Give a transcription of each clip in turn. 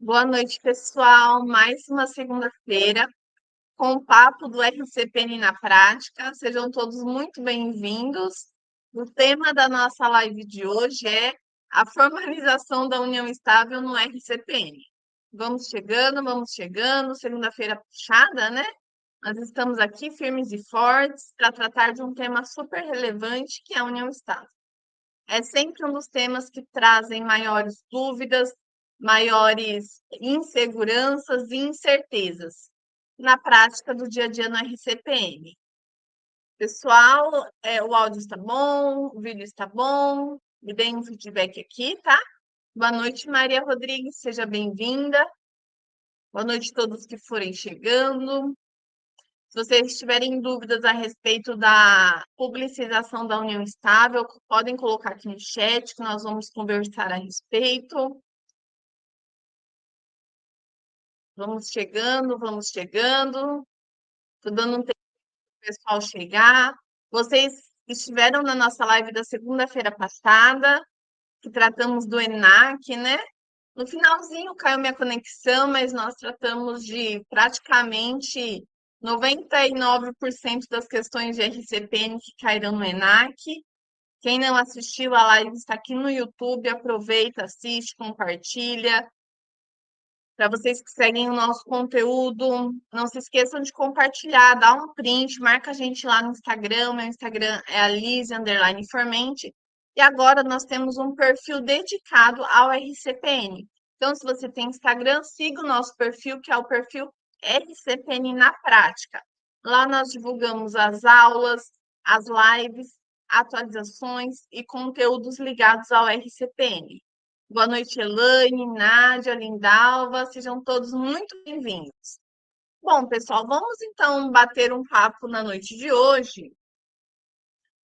Boa noite, pessoal. Mais uma segunda-feira com o papo do RCPN na prática. Sejam todos muito bem-vindos. O tema da nossa live de hoje é a formalização da união estável no RCPN. Vamos chegando, vamos chegando. Segunda-feira puxada, né? Nós estamos aqui firmes e fortes para tratar de um tema super relevante que é a união estável. É sempre um dos temas que trazem maiores dúvidas, maiores inseguranças e incertezas na prática do dia a dia no RCPN. Pessoal, o áudio está bom, o vídeo está bom, me deem um feedback aqui, tá? Boa noite, Maria Rodrigues, seja bem-vinda. Boa noite a todos que forem chegando. Se vocês tiverem dúvidas a respeito da publicização da união estável, podem colocar aqui no chat que nós vamos conversar a respeito. Vamos chegando, vamos chegando. Estou dando um tempo para o pessoal chegar. Vocês estiveram na nossa live da segunda-feira passada, que tratamos do ENAC, né? No finalzinho caiu minha conexão, mas nós tratamos de praticamente 99% das questões de RCPN que caíram no ENAC. Quem não assistiu a live está aqui no YouTube, aproveita, assiste, compartilha. Para vocês que seguem o nosso conteúdo, não se esqueçam de compartilhar, dá um print, marca a gente lá no Instagram. Meu Instagram é Alize_Formente. E agora nós temos um perfil dedicado ao RCPN. Então, se você tem Instagram, siga o nosso perfil, que é o perfil RCPN na prática. Lá nós divulgamos as aulas, as lives, atualizações e conteúdos ligados ao RCPN. Boa noite, Elaine, Nádia, Lindalva, sejam todos muito bem-vindos. Bom, pessoal, vamos então bater um papo na noite de hoje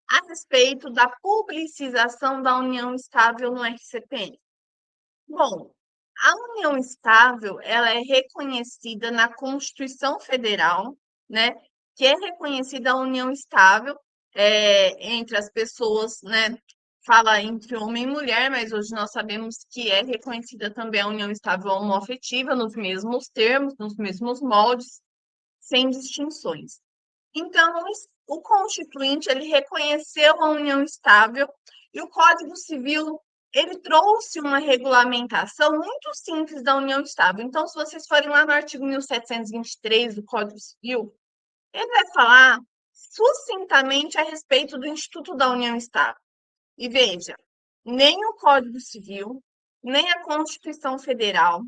a respeito da publicização da união estável no RCPN. Bom, a união estável, ela é reconhecida na Constituição Federal, né? Que é reconhecida a união estável entre as pessoas, né? Fala entre homem e mulher, mas hoje nós sabemos que é reconhecida também a união estável homoafetiva nos mesmos termos, nos mesmos moldes, sem distinções. Então, o Constituinte, ele reconheceu a união estável e o Código Civil, ele trouxe uma regulamentação muito simples da união estável. Então, se vocês forem lá no artigo 1723 do Código Civil, ele vai falar sucintamente a respeito do Instituto da União Estável. E veja, nem o Código Civil, nem a Constituição Federal,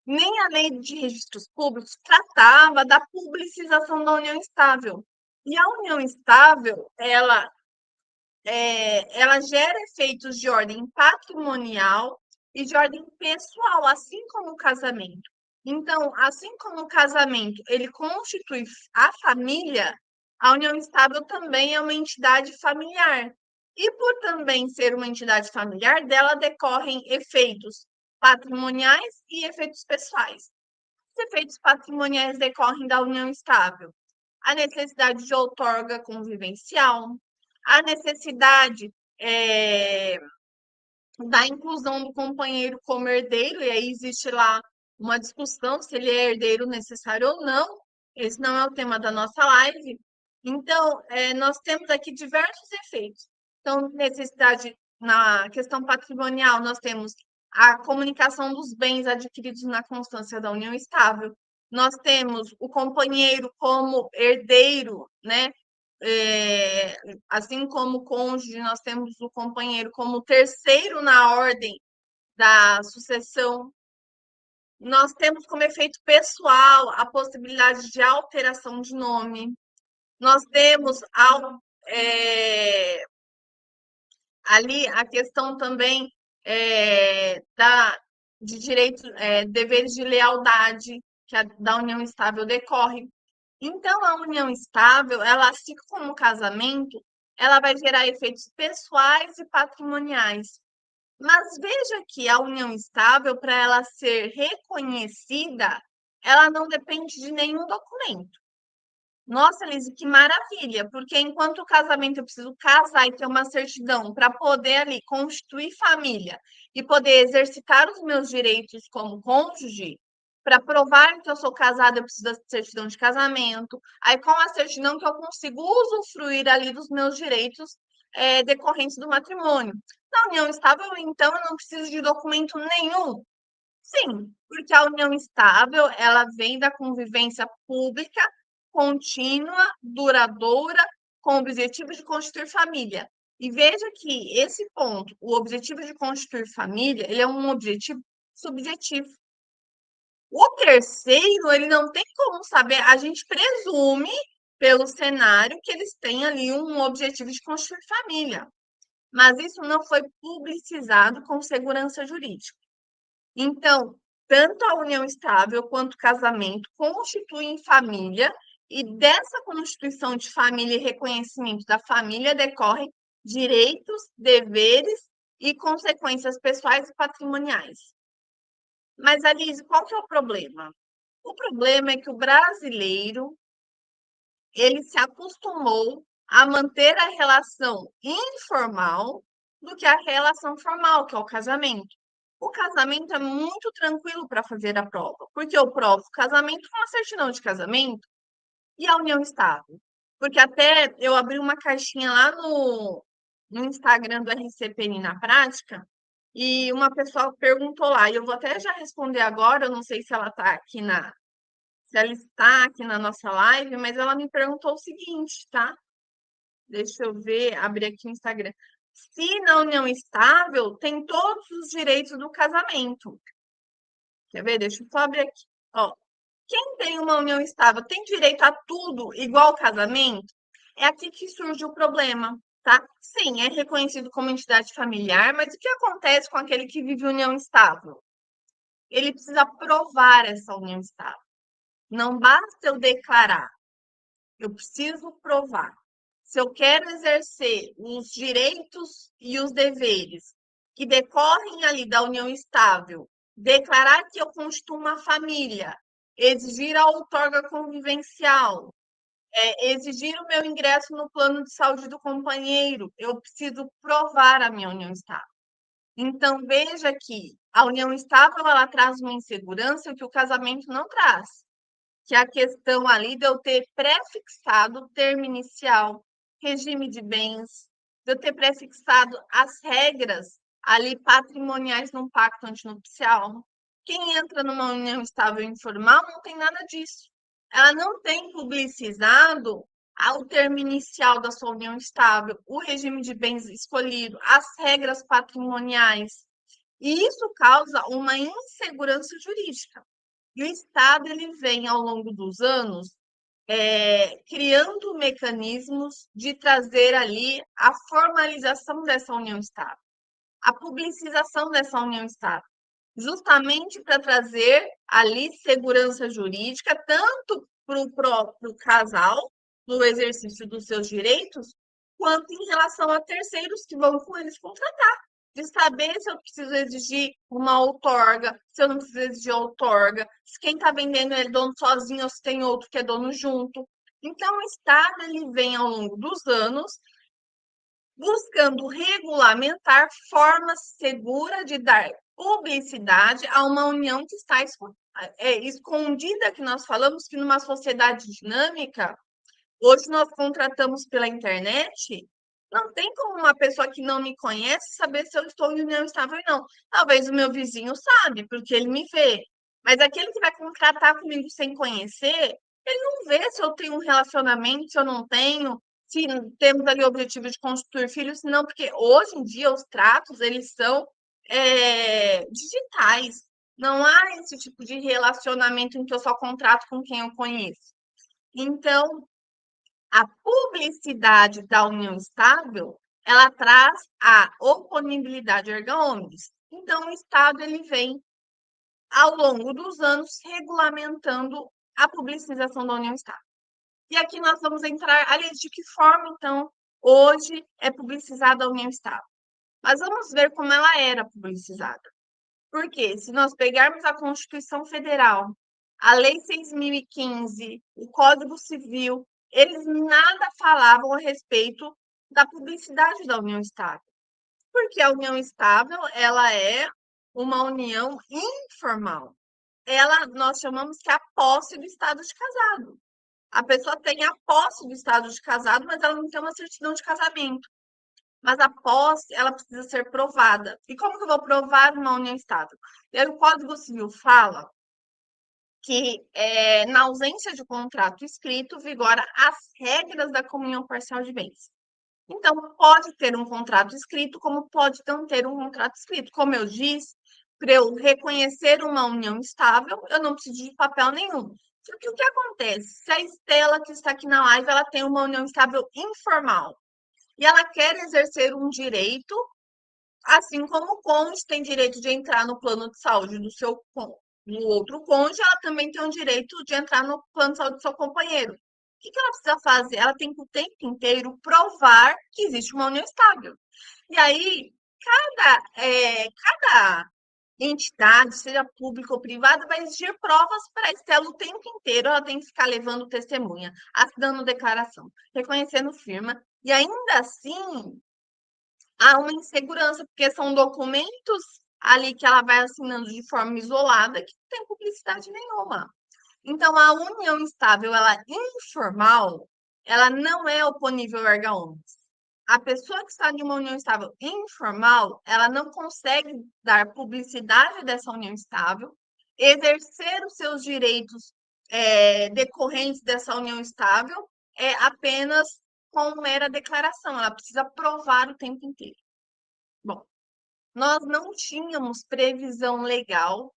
nem a Lei de Registros Públicos tratava da publicização da união estável. E a união estável, ela gera efeitos de ordem patrimonial e de ordem pessoal, assim como o casamento. Então, assim como o casamento, ele constitui a família, a união estável também é uma entidade familiar. E por também ser uma entidade familiar, dela decorrem efeitos patrimoniais e efeitos pessoais. Os efeitos patrimoniais decorrem da união estável. A necessidade de outorga convivencial, a necessidade da inclusão do companheiro como herdeiro, e aí existe lá uma discussão se ele é herdeiro necessário ou não. Esse não é o tema da nossa live. Então, nós temos aqui diversos efeitos. Então, necessidade na questão patrimonial, nós temos a comunicação dos bens adquiridos na constância da união estável. Nós temos o companheiro como herdeiro, né? Assim como o cônjuge, nós temos o companheiro como terceiro na ordem da sucessão. Nós temos como efeito pessoal a possibilidade de alteração de nome. Nós temos ali a questão também de direitos, deveres de lealdade que da união estável decorre. Então, a união estável, ela, assim como o casamento, ela vai gerar efeitos pessoais e patrimoniais. Mas veja que a união estável, para ela ser reconhecida, ela não depende de nenhum documento. Nossa, Elise, que maravilha, porque enquanto o casamento eu preciso casar e ter uma certidão para poder ali constituir família e poder exercitar os meus direitos como cônjuge, para provar que eu sou casada, eu preciso da certidão de casamento. Aí, com a certidão que eu consigo usufruir ali dos meus direitos decorrentes do matrimônio. Na união estável, então, eu não preciso de documento nenhum. Sim, porque a união estável, ela vem da convivência pública, contínua, duradoura, com o objetivo de constituir família. E veja que esse ponto, o objetivo de constituir família, ele é um objetivo subjetivo. O terceiro, ele não tem como saber, a gente presume pelo cenário que eles têm ali um objetivo de constituir família, mas isso não foi publicizado com segurança jurídica. Então, tanto a união estável quanto o casamento constituem família, e dessa constituição de família e reconhecimento da família decorrem direitos, deveres e consequências pessoais e patrimoniais. Mas, Alice, qual que é o problema? O problema é que o brasileiro, ele se acostumou a manter a relação informal do que a relação formal, que é o casamento. O casamento é muito tranquilo para fazer a prova, porque eu provo o casamento com a certidão de casamento e a união estável. Porque até eu abri uma caixinha lá no Instagram do RCPN na prática, e uma pessoa perguntou lá, e eu vou até já responder agora, eu não sei se ela está aqui se ela está aqui na nossa live, mas ela me perguntou o seguinte, tá? Deixa eu ver, abrir aqui o Instagram. Se na união estável tem todos os direitos do casamento. Quer ver? Deixa eu só abrir aqui. Ó, quem tem uma união estável tem direito a tudo igual ao casamento? É aqui que surge o problema, tá? Sim, é reconhecido como entidade familiar, mas o que acontece com aquele que vive união estável? Ele precisa provar essa união estável. Não basta eu declarar, eu preciso provar. Se eu quero exercer os direitos e os deveres que decorrem ali da união estável, declarar que eu constituo uma família, exigir a outorga convivencial, exigir o meu ingresso no plano de saúde do companheiro, eu preciso provar a minha união estável. Então, veja que a união estável ela traz uma insegurança que o casamento não traz, que é a questão ali de eu ter prefixado o termo inicial, regime de bens, de eu ter prefixado as regras ali patrimoniais num pacto antinupcial. Quem entra numa união estável informal não tem nada disso. Ela não tem publicizado o termo inicial da sua união estável, o regime de bens escolhido, as regras patrimoniais. E isso causa uma insegurança jurídica. E o Estado ele vem, ao longo dos anos, criando mecanismos de trazer ali a formalização dessa união estável, a publicização dessa união estável, justamente para trazer ali segurança jurídica, tanto para o próprio casal, no exercício dos seus direitos, quanto em relação a terceiros que vão com eles contratar de saber se eu preciso exigir uma outorga, se eu não preciso exigir outorga, se quem está vendendo é dono sozinho ou se tem outro que é dono junto. Então, o Estado ele vem ao longo dos anos buscando regulamentar forma segura de dar publicidade a uma união que está escondida, que nós falamos que numa sociedade dinâmica, hoje nós contratamos pela internet, não tem como uma pessoa que não me conhece saber se eu estou em união estável ou não. Talvez o meu vizinho sabe, porque ele me vê. Mas aquele que vai contratar comigo sem conhecer, ele não vê se eu tenho um relacionamento, se eu não tenho, se temos ali o objetivo de constituir filhos, não, porque hoje em dia os tratos, eles são digitais. Não há esse tipo de relacionamento em que eu só contrato com quem eu conheço. Então, a publicidade da união estável, ela traz a oponibilidade erga omnes. Então, o Estado ele vem, ao longo dos anos, regulamentando a publicização da união estável. E aqui nós vamos entrar, aliás, de que forma, então, hoje é publicizada a união estável. Mas vamos ver como ela era publicizada. Porque se nós pegarmos a Constituição Federal, a Lei 6.015, o Código Civil, eles nada falavam a respeito da publicidade da união estável. Porque a união estável, ela é uma união informal. Nós chamamos que é a posse do estado de casado. A pessoa tem a posse do estado de casado, mas ela não tem uma certidão de casamento. Mas a posse, ela precisa ser provada. E como que eu vou provar uma união estável? E aí, o Código Civil fala que, na ausência de contrato escrito, vigora as regras da comunhão parcial de bens. Então, pode ter um contrato escrito, como pode não ter um contrato escrito. Como eu disse, para eu reconhecer uma união estável, eu não preciso de papel nenhum. Só que o que acontece? Se a Estela, que está aqui na live, ela tem uma união estável informal e ela quer exercer um direito, assim como o cônjuge tem direito de entrar no plano de saúde do outro cônjuge, ela também tem o direito de entrar no plano de saúde do seu companheiro. O que ela precisa fazer? Ela tem que o tempo inteiro provar que existe uma união estável. E aí, cada entidade, seja pública ou privada, vai exigir provas para a Estela o tempo inteiro. Ela tem que ficar levando testemunha, assinando declaração, reconhecendo firma. E ainda assim, há uma insegurança, porque são documentos ali que ela vai assinando de forma isolada que não tem publicidade nenhuma. Então, a união estável, ela informal, ela não é oponível erga omnes. A pessoa que está em uma união estável informal, ela não consegue dar publicidade dessa união estável, exercer os seus direitos decorrentes dessa união estável, apenas com mera declaração. Ela precisa provar o tempo inteiro. Bom, nós não tínhamos previsão legal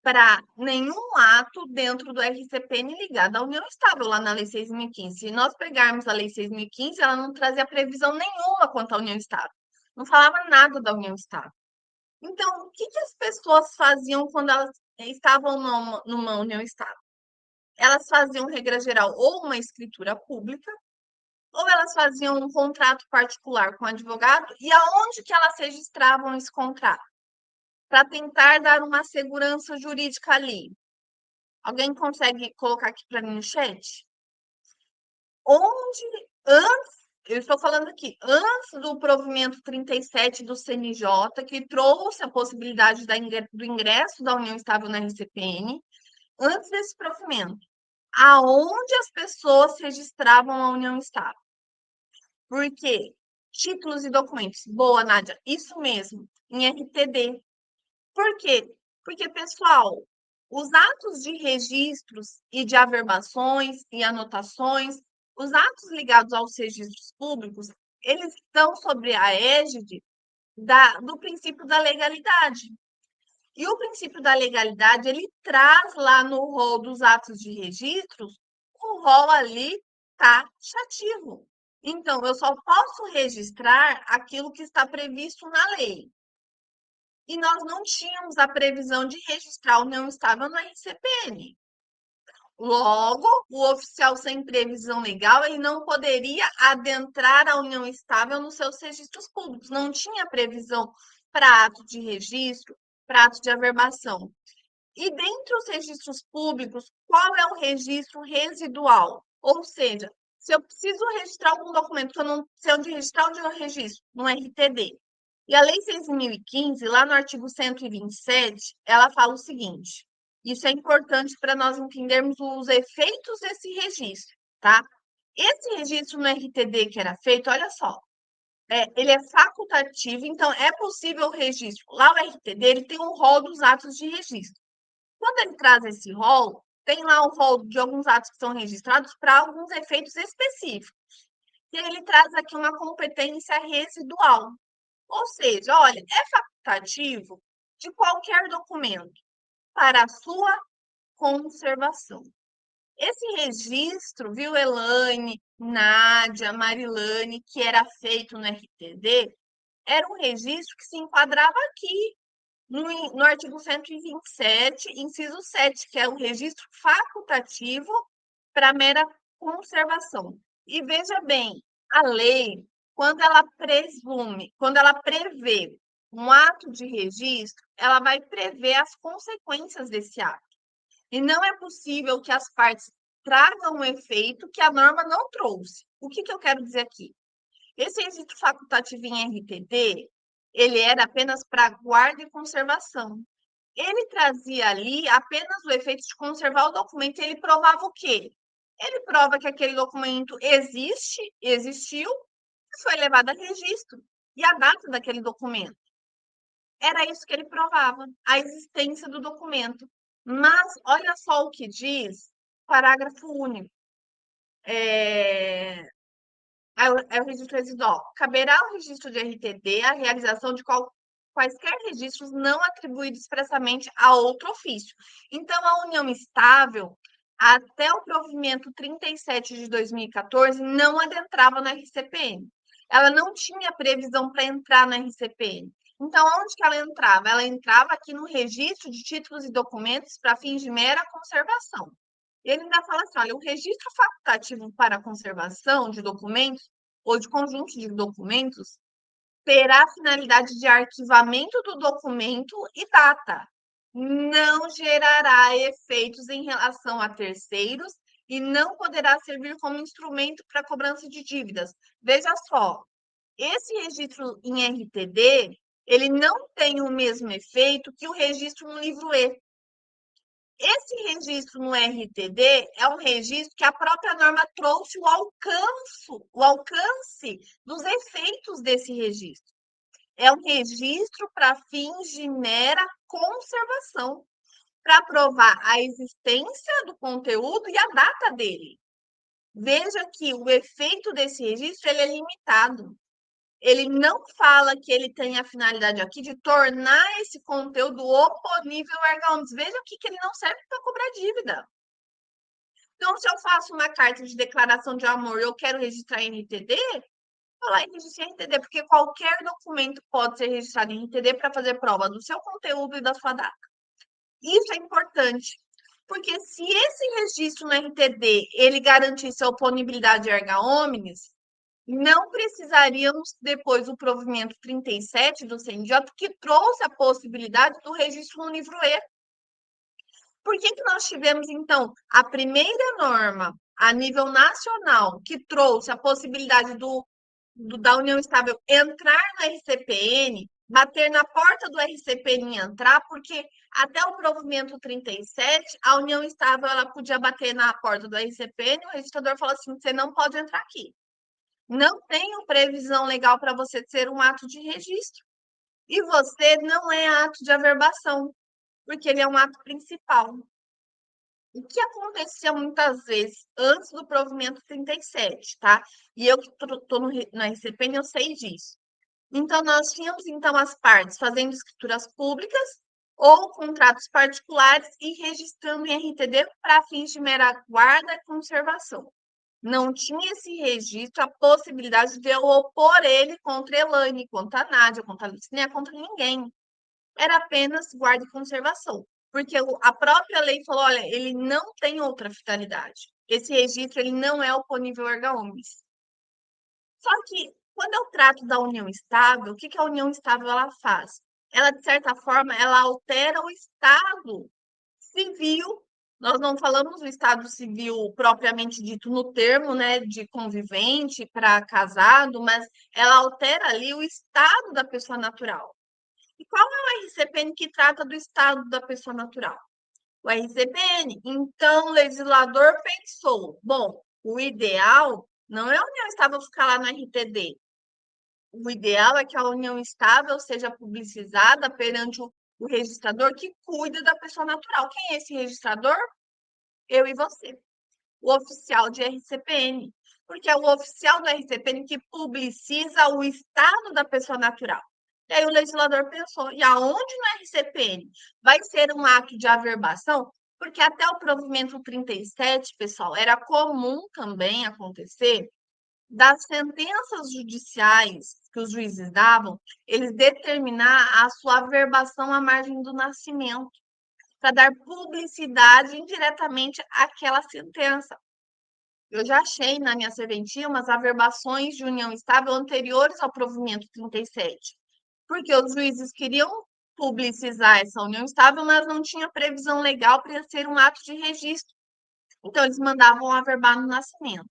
para nenhum ato dentro do RCPN ligado à união estável, lá na Lei 6.015. Se nós pegarmos a Lei 6.015, ela não trazia previsão nenhuma quanto à união estável. Não falava nada da união estável. Então, o que as pessoas faziam quando elas estavam numa união estável? Elas faziam, regra geral, ou uma escritura pública, ou elas faziam um contrato particular com o advogado, e aonde que elas registravam esse contrato? Para tentar dar uma segurança jurídica ali. Alguém consegue colocar aqui para mim no chat? Eu estou falando aqui, antes do provimento 37 do CNJ, que trouxe a possibilidade do ingresso da união estável na RCPN, antes desse provimento, aonde as pessoas registravam a união estável? Porque títulos e documentos. Boa, Nádia, isso mesmo, em RTD. Por quê? Porque, pessoal, os atos de registros e de averbações e anotações, os atos ligados aos registros públicos, eles estão sobre a égide do princípio da legalidade. E o princípio da legalidade, ele traz lá no rol dos atos de registros, o rol ali taxativo. Então, eu só posso registrar aquilo que está previsto na lei. E nós não tínhamos a previsão de registrar a união estável no RCPN. Logo, o oficial sem previsão legal, ele não poderia adentrar a união estável nos seus registros públicos. Não tinha previsão para ato de registro, para ato de averbação. E dentre os registros públicos, qual é o registro residual? Ou seja, se eu preciso registrar algum documento que eu não sei onde registrar, onde eu registro? No RTD. E a Lei 6.015, lá no artigo 127, ela fala o seguinte: isso é importante para nós entendermos os efeitos desse registro, tá? Esse registro no RTD que era feito, olha só, ele é facultativo, então é possível o registro. Lá o RTD ele tem um rol dos atos de registro. Quando ele traz esse rol, tem lá o rol de alguns atos que são registrados para alguns efeitos específicos. E ele traz aqui uma competência residual. Ou seja, olha, é facultativo de qualquer documento para a sua conservação. Esse registro, viu, Elaine, Nádia, Marilane, que era feito no RTD, era um registro que se enquadrava aqui, no artigo 127, inciso 7, que é o registro facultativo para mera conservação. E veja bem, a lei, quando ela prevê um ato de registro, ela vai prever as consequências desse ato. E não é possível que as partes traga um efeito que a norma não trouxe. O que eu quero dizer aqui? Esse registro facultativo em RTD, ele era apenas para guarda e conservação. Ele trazia ali apenas o efeito de conservar o documento. Ele provava o quê? Ele prova que aquele documento existiu, e foi levado a registro. E a data daquele documento. Era isso que ele provava, a existência do documento. Mas olha só o que diz o parágrafo único. É o registro residual. Caberá ao registro de RTD a realização de quaisquer registros não atribuídos expressamente a outro ofício. Então, a união estável, até o provimento 37 de 2014, não adentrava no RCPN. Ela não tinha previsão para entrar no RCPN. Então, onde que ela entrava? Ela entrava aqui no registro de títulos e documentos para fins de mera conservação. Ele ainda fala assim: olha, o registro facultativo para conservação de documentos ou de conjunto de documentos terá a finalidade de arquivamento do documento e data. Não gerará efeitos em relação a terceiros e não poderá servir como instrumento para cobrança de dívidas. Veja só, esse registro em RTD, ele não tem o mesmo efeito que o registro no livro E. Esse registro no RTD é um registro que a própria norma trouxe o alcance dos efeitos desse registro. É um registro para fins de mera conservação, para provar a existência do conteúdo e a data dele. Veja que o efeito desse registro ele é limitado. Ele não fala que ele tem a finalidade aqui de tornar esse conteúdo oponível a erga omnes. Veja aqui que ele não serve para cobrar dívida. Então, se eu faço uma carta de declaração de amor e eu quero registrar em RTD, vou lá e registro em RTD, porque qualquer documento pode ser registrado em RTD para fazer prova do seu conteúdo e da sua data. Isso é importante, porque se esse registro no RTD ele garantisse a oponibilidade erga omnes, não precisaríamos depois do provimento 37 do CNJ, que trouxe a possibilidade do registro no livro E. Por que nós tivemos, então, a primeira norma a nível nacional que trouxe a possibilidade da União Estável entrar no RCPN, bater na porta do RCPN e entrar, porque até o provimento 37, a União Estável ela podia bater na porta do RCPN e o registrador falou assim, você não pode entrar aqui. Não tenho previsão legal para você ser um ato de registro. E você não é ato de averbação, porque ele é um ato principal. O que acontecia muitas vezes antes do provimento 37, tá? E eu que estou no RCPN, eu sei disso. Então, nós tínhamos, então, as partes fazendo escrituras públicas ou contratos particulares e registrando em RTD para fins de mera guarda e conservação. Não tinha esse registro, a possibilidade de eu opor ele contra a Elaine, contra a Nádia, contra a Lucinéia, contra ninguém. Era apenas guarda e conservação. Porque a própria lei falou, olha, ele não tem outra finalidade. Esse registro ele não é oponível erga omnes. Só que, quando eu trato da união estável, o que a união estável ela faz? Ela, de certa forma, ela altera o estado civil. Nós não falamos do estado civil propriamente dito no termo, né, de convivente para casado, mas ela altera ali o estado da pessoa natural. E qual é o RCPN que trata do estado da pessoa natural? O RCPN. Então, o legislador pensou, bom, o ideal não é a união estável ficar lá no RTD. O ideal é que a união estável seja publicizada perante o registrador que cuida da pessoa natural. Quem é esse registrador? Eu e você. O oficial de RCPN. Porque é o oficial do RCPN que publiciza o estado da pessoa natural. E aí o legislador pensou, e aonde no RCPN vai ser um ato de averbação? Porque até o provimento 37, pessoal, era comum também acontecer das sentenças judiciais que os juízes davam, eles determinar a sua averbação à margem do nascimento, para dar publicidade indiretamente àquela sentença. Eu já achei na minha serventia umas averbações de união estável anteriores ao provimento 37, porque os juízes queriam publicizar essa união estável, mas não tinha previsão legal para ser um ato de registro. Então, eles mandavam averbar no nascimento.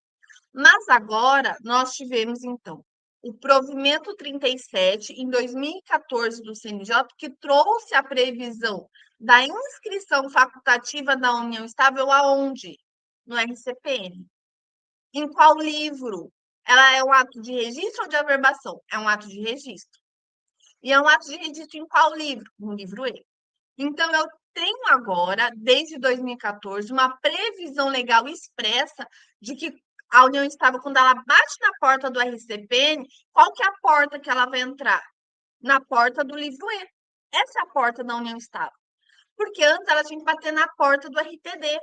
Mas agora nós tivemos, então, o provimento 37, em 2014, do CNJ, que trouxe a previsão da inscrição facultativa da união estável aonde? No RCPN. Em qual livro? Ela é um ato de registro ou de averbação? É um ato de registro. E é um ato de registro em qual livro? No livro E. Então, eu tenho agora, desde 2014, uma previsão legal expressa de que a união estável, quando ela bate na porta do RCPN, qual que é a porta que ela vai entrar? Na porta do livro E. Essa é a porta da união estável. Porque antes ela tinha que bater na porta do RTD.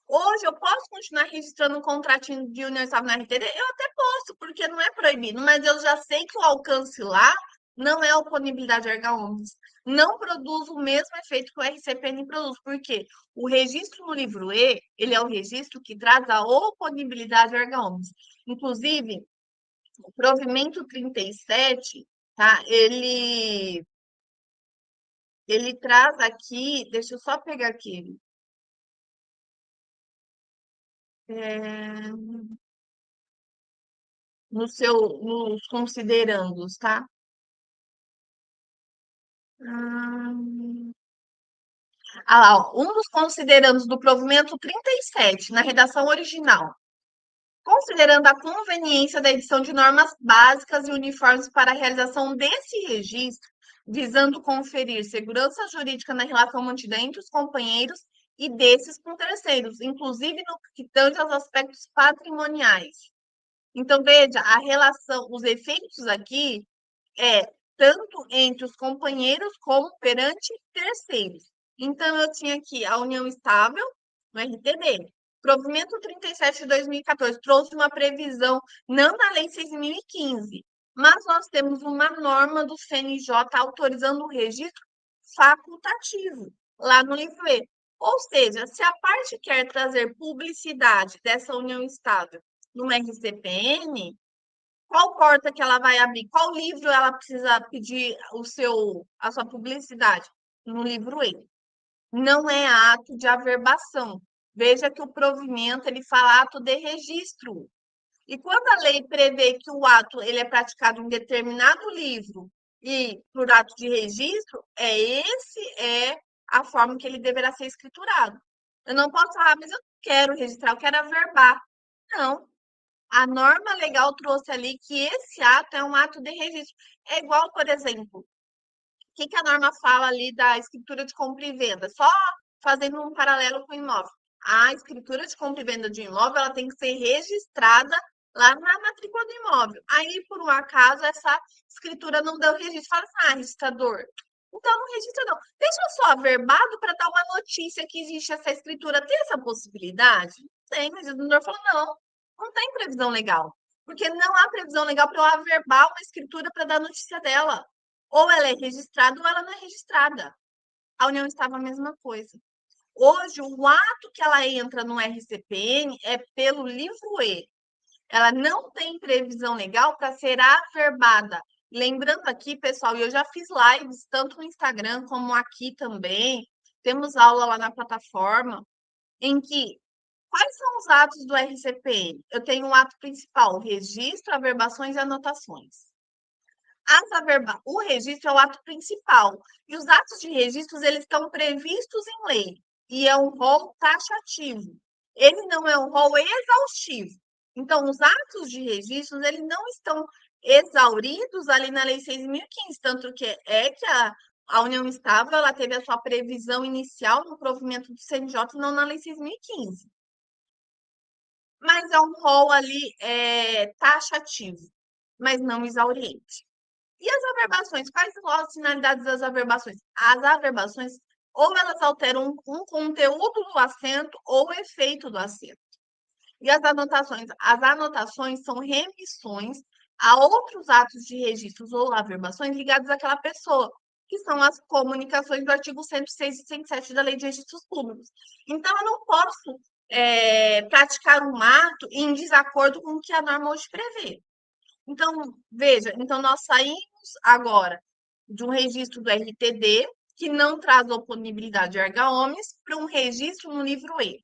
Hoje eu posso continuar registrando um contratinho de união estável na RTD? Eu até posso, porque não é proibido, mas eu já sei que o alcance lá não é oponibilidade erga omnes. Não produz o mesmo efeito que o RCPN produz, porque o registro no livro E, ele é o registro que traz a oponibilidade erga omnes. Inclusive, o provimento 37, tá? Ele traz aqui, deixa eu só pegar aqui. É, no nos considerandos, tá? Lá, ó, um dos considerandos do provimento 37, na redação original, considerando a conveniência da edição de normas básicas e uniformes para a realização desse registro, visando conferir segurança jurídica na relação mantida entre os companheiros e desses com terceiros, inclusive no que tange aos aspectos patrimoniais. Então, veja, a relação, os efeitos aqui é tanto entre os companheiros como perante terceiros. Então, eu tinha aqui a união estável no RTD. Provimento 37 de 2014 trouxe uma previsão, não na Lei 6.015, mas nós temos uma norma do CNJ autorizando o registro facultativo, lá no livro E. Ou seja, se a parte quer trazer publicidade dessa união estável no RCPN, qual porta que ela vai abrir? Qual livro ela precisa pedir a sua publicidade? No livro E. Não é ato de averbação. Veja que o provimento ele fala ato de registro. E quando a lei prevê que o ato ele é praticado em determinado livro e por ato de registro, é a forma que ele deverá ser escriturado. Eu não posso falar, mas eu não quero registrar, eu quero averbar. Não, a norma legal trouxe ali que esse ato é um ato de registro. É igual, por exemplo, o que a norma fala ali da escritura de compra e venda? Só fazendo um paralelo com o imóvel. A escritura de compra e venda de imóvel ela tem que ser registrada lá na matrícula do imóvel. Aí, por um acaso, essa escritura não deu registro. Fala assim, registrador, então não registra não. Deixa só averbado para dar uma notícia que existe essa escritura. Tem essa possibilidade? Tem, mas o vendedor falou, não tem previsão legal. Porque não há previsão legal para eu averbar uma escritura para dar notícia dela. Ou ela é registrada ou ela não é registrada. A União estava a mesma coisa. Hoje, o ato que ela entra no RCPN é pelo livro E. Ela não tem previsão legal para ser averbada. Lembrando aqui, pessoal, eu já fiz lives tanto no Instagram como aqui também. Temos aula lá na plataforma em que quais são os atos do RCPN? Eu tenho um ato principal, registro, averbações e anotações. O registro é o ato principal. E os atos de registros, eles estão previstos em lei. E é um rol taxativo. Ele não é um rol exaustivo. Então, os atos de registros, eles não estão exauridos ali na Lei 6.015, tanto que a União Estável ela teve a sua previsão inicial no provimento do CNJ, não na Lei 6.015. Mas é um rol ali taxativo, mas não exauriente. E as averbações? Quais são as finalidades das averbações? As averbações, ou elas alteram um conteúdo do assento ou o efeito do assento. E as anotações? As anotações são remissões a outros atos de registros ou averbações ligados àquela pessoa, que são as comunicações do artigo 106 e 107 da Lei de Registros Públicos. Então, eu não posso praticar um ato em desacordo com o que a norma hoje prevê. Então, veja, então nós saímos agora de um registro do RTD, que não traz oponibilidade erga omnes, para um registro no livro E.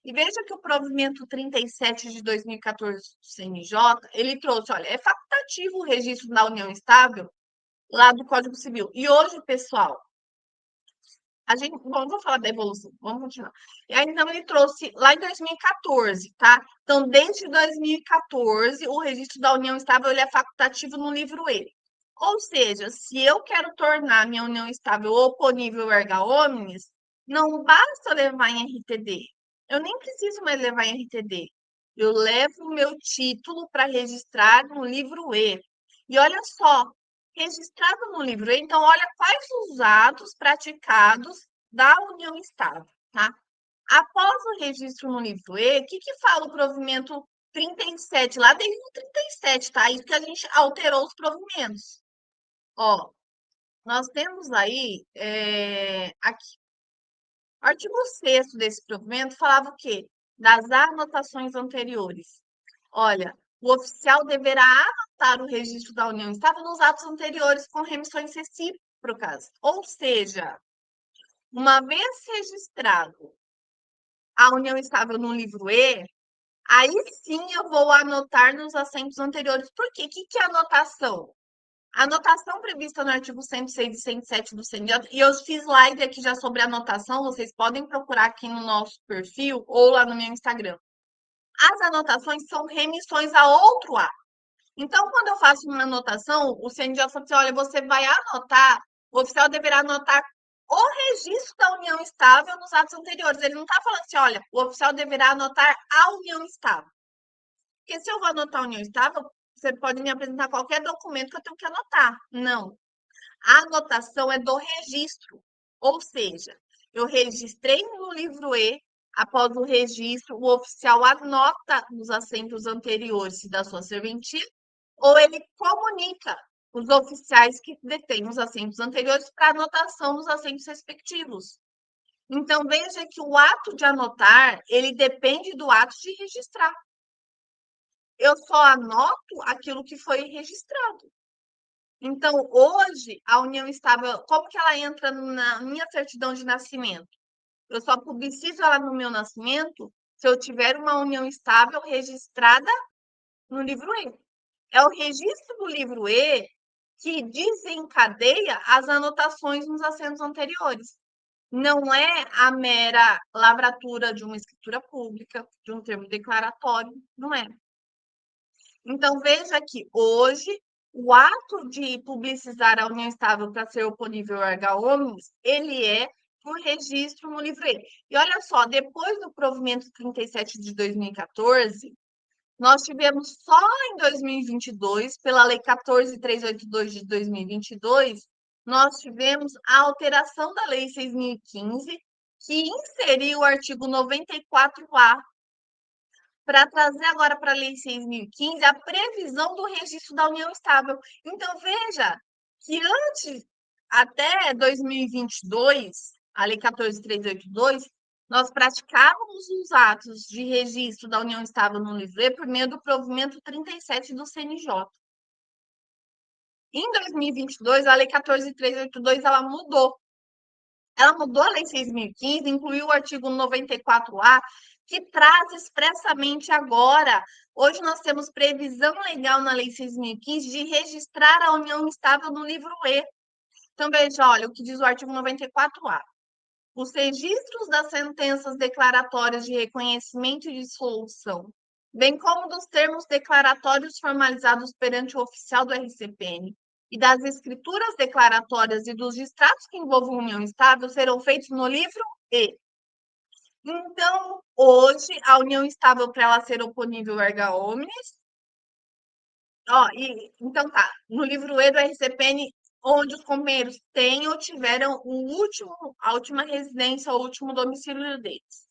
E veja que o provimento 37 de 2014 do CNJ, ele trouxe, olha, é facultativo o registro da união estável lá do Código Civil. E hoje, pessoal, a gente, bom, vamos falar da evolução, vamos continuar. E aí, então, ele trouxe lá em 2014, tá? Então, desde 2014, o registro da união estável ele é facultativo no livro E. Ou seja, se eu quero tornar minha união estável oponível erga omnes, não basta levar em RTD. Eu nem preciso mais levar em RTD. Eu levo o meu título para registrar no livro E. E olha só, registrado no livro E, então olha quais os atos praticados da união estável, tá? Após o registro no livro E, o que fala o provimento 37, lá desde o 37, tá? Isso que a gente alterou os provimentos. Ó, nós temos aí, aqui, o artigo 6º desse provimento falava o quê? Das anotações anteriores. Olha, o oficial deverá anotar o registro da união estável nos atos anteriores com remissões recíprocas. Ou seja, uma vez registrado a união estável no livro E, aí sim eu vou anotar nos assentos anteriores. Por quê? O que é anotação? A anotação prevista no artigo 106 e 107 do CNJ, e eu fiz live aqui já sobre anotação, vocês podem procurar aqui no nosso perfil ou lá no meu Instagram. As anotações são remissões a outro ato. Então, quando eu faço uma anotação, o CNJ fala assim, olha, você vai anotar, o oficial deverá anotar o registro da união estável nos atos anteriores. Ele não está falando assim, olha, o oficial deverá anotar a união estável. Porque se eu vou anotar a união estável, você pode me apresentar qualquer documento que eu tenho que anotar. Não. A anotação é do registro. Ou seja, eu registrei no livro E, após o registro, o oficial anota nos assentos anteriores se da sua serventia, ou ele comunica os oficiais que detêm os assentos anteriores para anotação nos assentos respectivos. Então, veja que o ato de anotar, ele depende do ato de registrar. Eu só anoto aquilo que foi registrado. Então, hoje, a união estável, como que ela entra na minha certidão de nascimento? Eu só publicizo ela no meu nascimento se eu tiver uma união estável registrada no livro E. É o registro do livro E que desencadeia as anotações nos assentos anteriores. Não é a mera lavratura de uma escritura pública, de um termo declaratório, não é. Então, veja que hoje o ato de publicizar a união estável para ser oponível erga omnes, ele é por registro no livro E. E olha só, depois do provimento 37 de 2014, nós tivemos só em 2022, pela Lei 14.382 de 2022, nós tivemos a alteração da Lei 6.015, que inseriu o artigo 94A para trazer agora para a Lei 6.015 a previsão do registro da união estável. Então, veja que antes, até 2022, a Lei 14.382, nós praticávamos os atos de registro da união estável no livro E por meio do provimento 37 do CNJ. Em 2022, a Lei 14.382 ela mudou. Ela mudou a Lei 6.015, incluiu o artigo 94A, que traz expressamente agora. Hoje nós temos previsão legal na Lei 6.015 de registrar a união estável no livro E. Então, veja, olha, o que diz o artigo 94A. Os registros das sentenças declaratórias de reconhecimento e dissolução, bem como dos termos declaratórios formalizados perante o oficial do RCPN e das escrituras declaratórias e dos distratos que envolvam união estável, serão feitos no livro E. Então, hoje, a união estável, para ela ser oponível erga omnes, então tá, no livro E do RCPN, onde os companheiros têm ou tiveram a última residência, o último domicílio deles.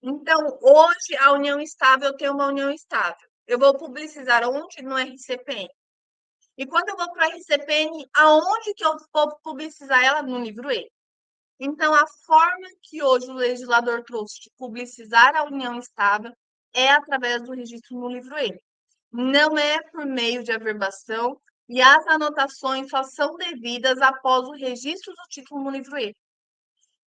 Então, hoje, a união estável tem uma união estável. Eu vou publicizar onde? No RCPN. E quando eu vou para o RCPN, aonde que eu vou publicizar ela? No livro E. Então, a forma que hoje o legislador trouxe de publicizar a união estável é através do registro no livro E. Não é por meio de averbação e as anotações só são devidas após o registro do título no livro E.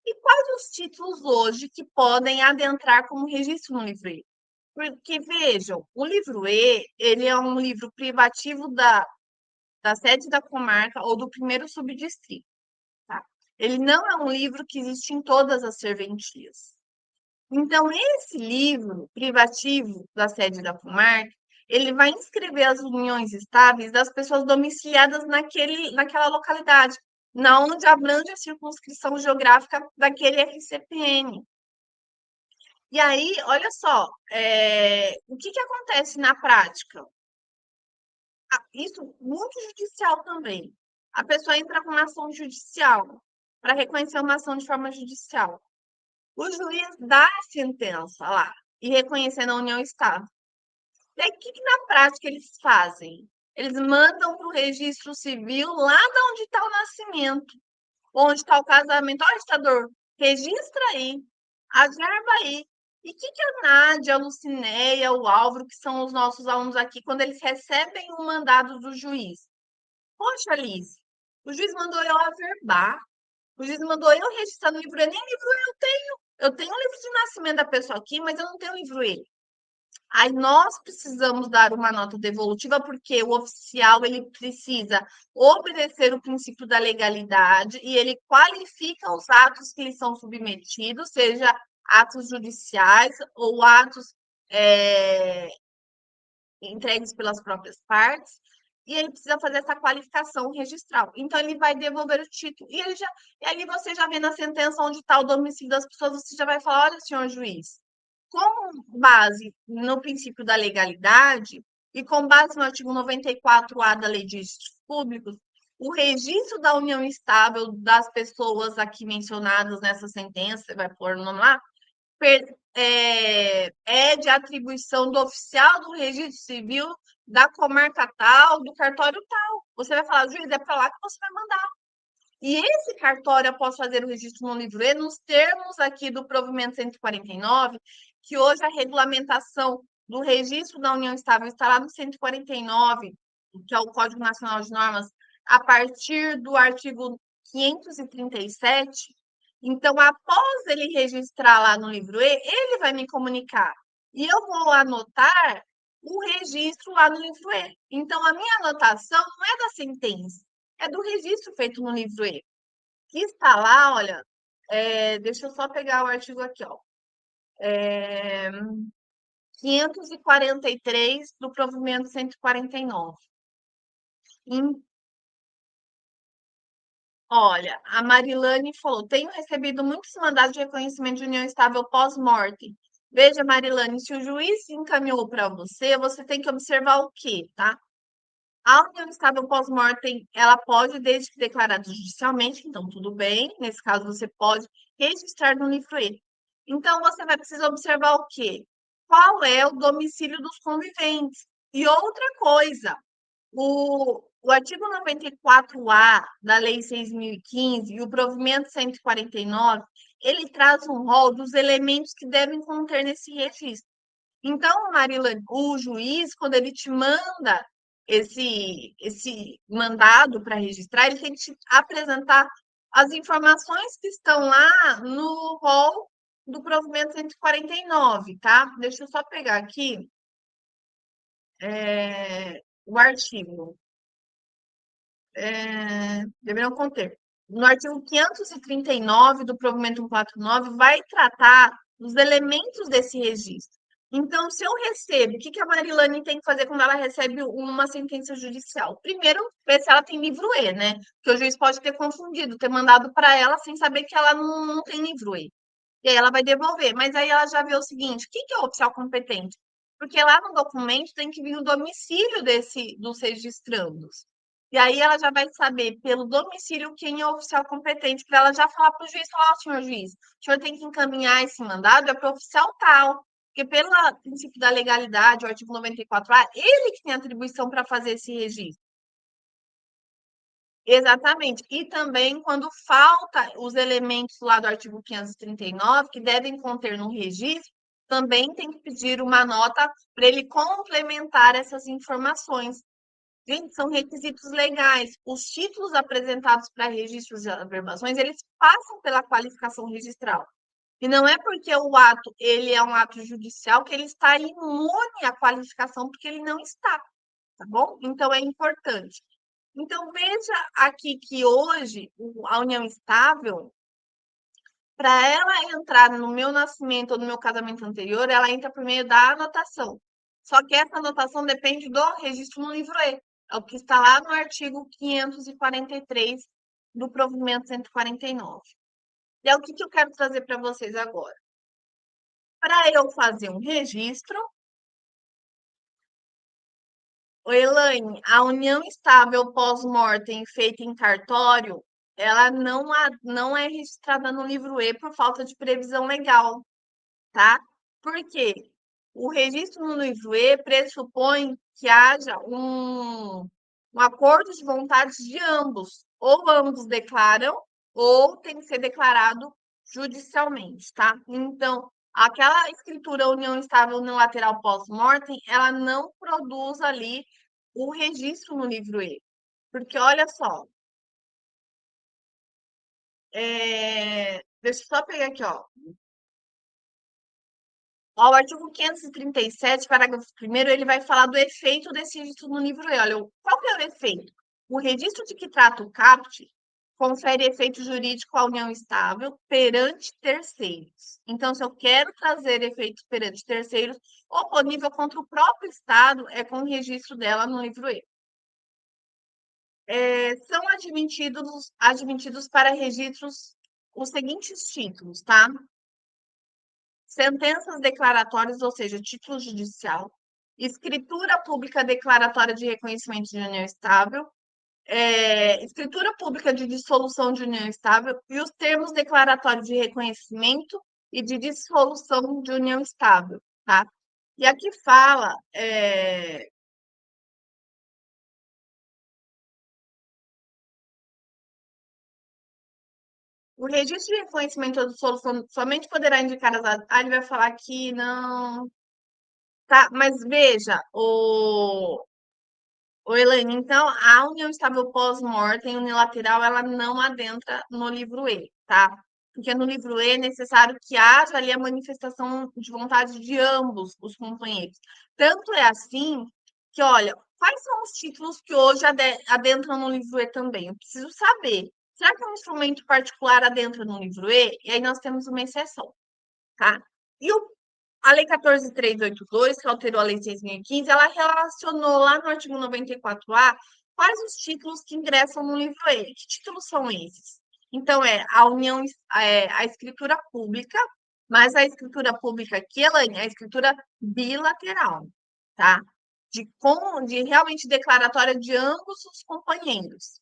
E quais os títulos hoje que podem adentrar como registro no livro E? Porque, vejam, o livro E, ele é um livro privativo da sede da comarca ou do primeiro subdistrito, tá? Ele não é um livro que existe em todas as serventias. Então, esse livro privativo da sede da comarca, ele vai inscrever as uniões estáveis das pessoas domiciliadas naquela localidade, na onde abrange a circunscrição geográfica daquele RCPN. E aí, olha só, o que acontece na prática? Isso muito judicial também. A pessoa entra com uma ação judicial para reconhecer uma ação de forma judicial. O juiz dá a sentença lá e reconhecendo a união estável. E aí, o que na prática eles fazem? Eles mandam para o registro civil lá de onde está o nascimento, onde está o casamento. Ó, registrador, registra aí, agerba aí. E o que a Nádia, a Lucinéia, o Álvaro, que são os nossos alunos aqui, quando eles recebem o mandado do juiz? Poxa, Alice, o juiz mandou eu averbar, o juiz mandou eu registrar no livro, nem livro eu tenho. Eu tenho o livro de nascimento da pessoa aqui, mas eu não tenho o livro ele. Aí nós precisamos dar uma nota devolutiva porque o oficial ele precisa obedecer o princípio da legalidade e ele qualifica os atos que lhe são submetidos, seja atos judiciais ou atos entregues pelas próprias partes, e ele precisa fazer essa qualificação registral. Então, ele vai devolver o título. E ali você já vê na sentença onde está o domicílio das pessoas, você já vai falar: olha, senhor juiz, com base no princípio da legalidade e com base no artigo 94A da Lei de Registros Públicos, o registro da união estável das pessoas aqui mencionadas nessa sentença, vai pôr o nome lá, é de atribuição do oficial do registro civil da comarca tal, do cartório tal. Você vai falar, juiz, é para lá que você vai mandar. E esse cartório, após fazer o registro no livro E, nos termos aqui do provimento 149, que hoje a regulamentação do registro da união estável está lá no 149, que é o Código Nacional de Normas, a partir do artigo 537. Então, após ele registrar lá no livro E, ele vai me comunicar. E eu vou anotar o registro lá no livro E. Então, a minha anotação não é da sentença, é do registro feito no livro E. Que está lá, olha, deixa eu só pegar o artigo aqui, ó. 543 do provimento 149. Olha, a Marilane falou: tenho recebido muitos mandados de reconhecimento de união estável pós-morte. Veja, Marilane, se o juiz encaminhou para você, você tem que observar o quê, tá? A união estável pós-mortem, ela pode, desde que declarada judicialmente, então tudo bem. Nesse caso, você pode registrar no livro E. Então, você vai precisar observar o quê? Qual é o domicílio dos conviventes? E outra coisa, o artigo 94A da Lei 6.015 e o provimento 149, ele traz um rol dos elementos que devem conter nesse registro. Então, Marila, o juiz, quando ele te manda esse mandado para registrar, ele tem que te apresentar as informações que estão lá no rol do provimento 149, tá? Deixa eu só pegar aqui o artigo. Deveriam conter. No artigo 539 do provimento 149, vai tratar dos elementos desse registro. Então, se eu recebo, o que a Marilane tem que fazer quando ela recebe uma sentença judicial? Primeiro, ver se ela tem livro E, né? Porque o juiz pode ter confundido, ter mandado para ela sem saber que ela não tem livro E. E aí ela vai devolver. Mas aí ela já vê o seguinte: o que é o oficial competente? Porque lá no documento tem que vir o domicílio dos registrandos. E aí ela já vai saber pelo domicílio quem é o oficial competente, para ela já falar para o juiz, falar, senhor juiz, o senhor tem que encaminhar esse mandado para o oficial tal, porque pelo princípio da legalidade, o artigo 94A, ele que tem atribuição para fazer esse registro. Exatamente. E também quando falta os elementos lá do artigo 539, que devem conter no registro, também tem que pedir uma nota para ele complementar essas informações. Gente, são requisitos legais. Os títulos apresentados para registros de averbações, eles passam pela qualificação registral. E não é porque o ato ele é um ato judicial que ele está imune à qualificação, porque ele não está, tá bom? Então é importante. Então veja aqui que hoje a união estável, para ela entrar no meu nascimento ou no meu casamento anterior, ela entra por meio da anotação. Só que essa anotação depende do registro no livro E. É o que está lá no artigo 543 do provimento 149. E é o que eu quero trazer para vocês agora. Para eu fazer um registro, Elaine, a união estável pós-mortem feita em cartório, ela não é registrada no livro E por falta de previsão legal, tá? Por quê? O registro no livro E pressupõe que haja um acordo de vontades de ambos. Ou ambos declaram, ou tem que ser declarado judicialmente, tá? Então, aquela escritura união estável unilateral pós-mortem, ela não produz ali o registro no livro E. Porque, olha só, deixa eu só pegar aqui, ó. Ó, o artigo 537, parágrafo 1º, ele vai falar do efeito desse registro no livro E. Olha, qual que é o efeito? O registro de que trata o caput confere efeito jurídico à união estável perante terceiros. Então, se eu quero trazer efeitos perante terceiros, oponível contra o próprio Estado, é com o registro dela no livro E. São admitidos para registros os seguintes títulos, tá? Sentenças declaratórias, ou seja, título judicial, escritura pública declaratória de reconhecimento de união estável, escritura pública de dissolução de união estável e os termos declaratórios de reconhecimento e de dissolução de união estável, tá? E aqui fala o registro de reconhecimento ou dissolução somente poderá indicar as. Ah, ele vai falar que não. Tá, mas veja, o Elaine, então, a união estável pós-mortem unilateral, ela não adentra no livro E, tá? Porque no livro E é necessário que haja ali a manifestação de vontade de ambos os companheiros. Tanto é assim que, olha, quais são os títulos que hoje adentram no livro E também? Eu preciso saber. Será que um instrumento particular adentra no livro E? E aí nós temos uma exceção, tá? E a Lei 14.382, que alterou a Lei 6.015, ela relacionou lá no artigo 94A quais os títulos que ingressam no livro E. Que títulos são esses? Então, a união, a escritura pública, mas a escritura pública aqui, ela é a escritura bilateral, tá? De realmente declaratória de ambos os companheiros.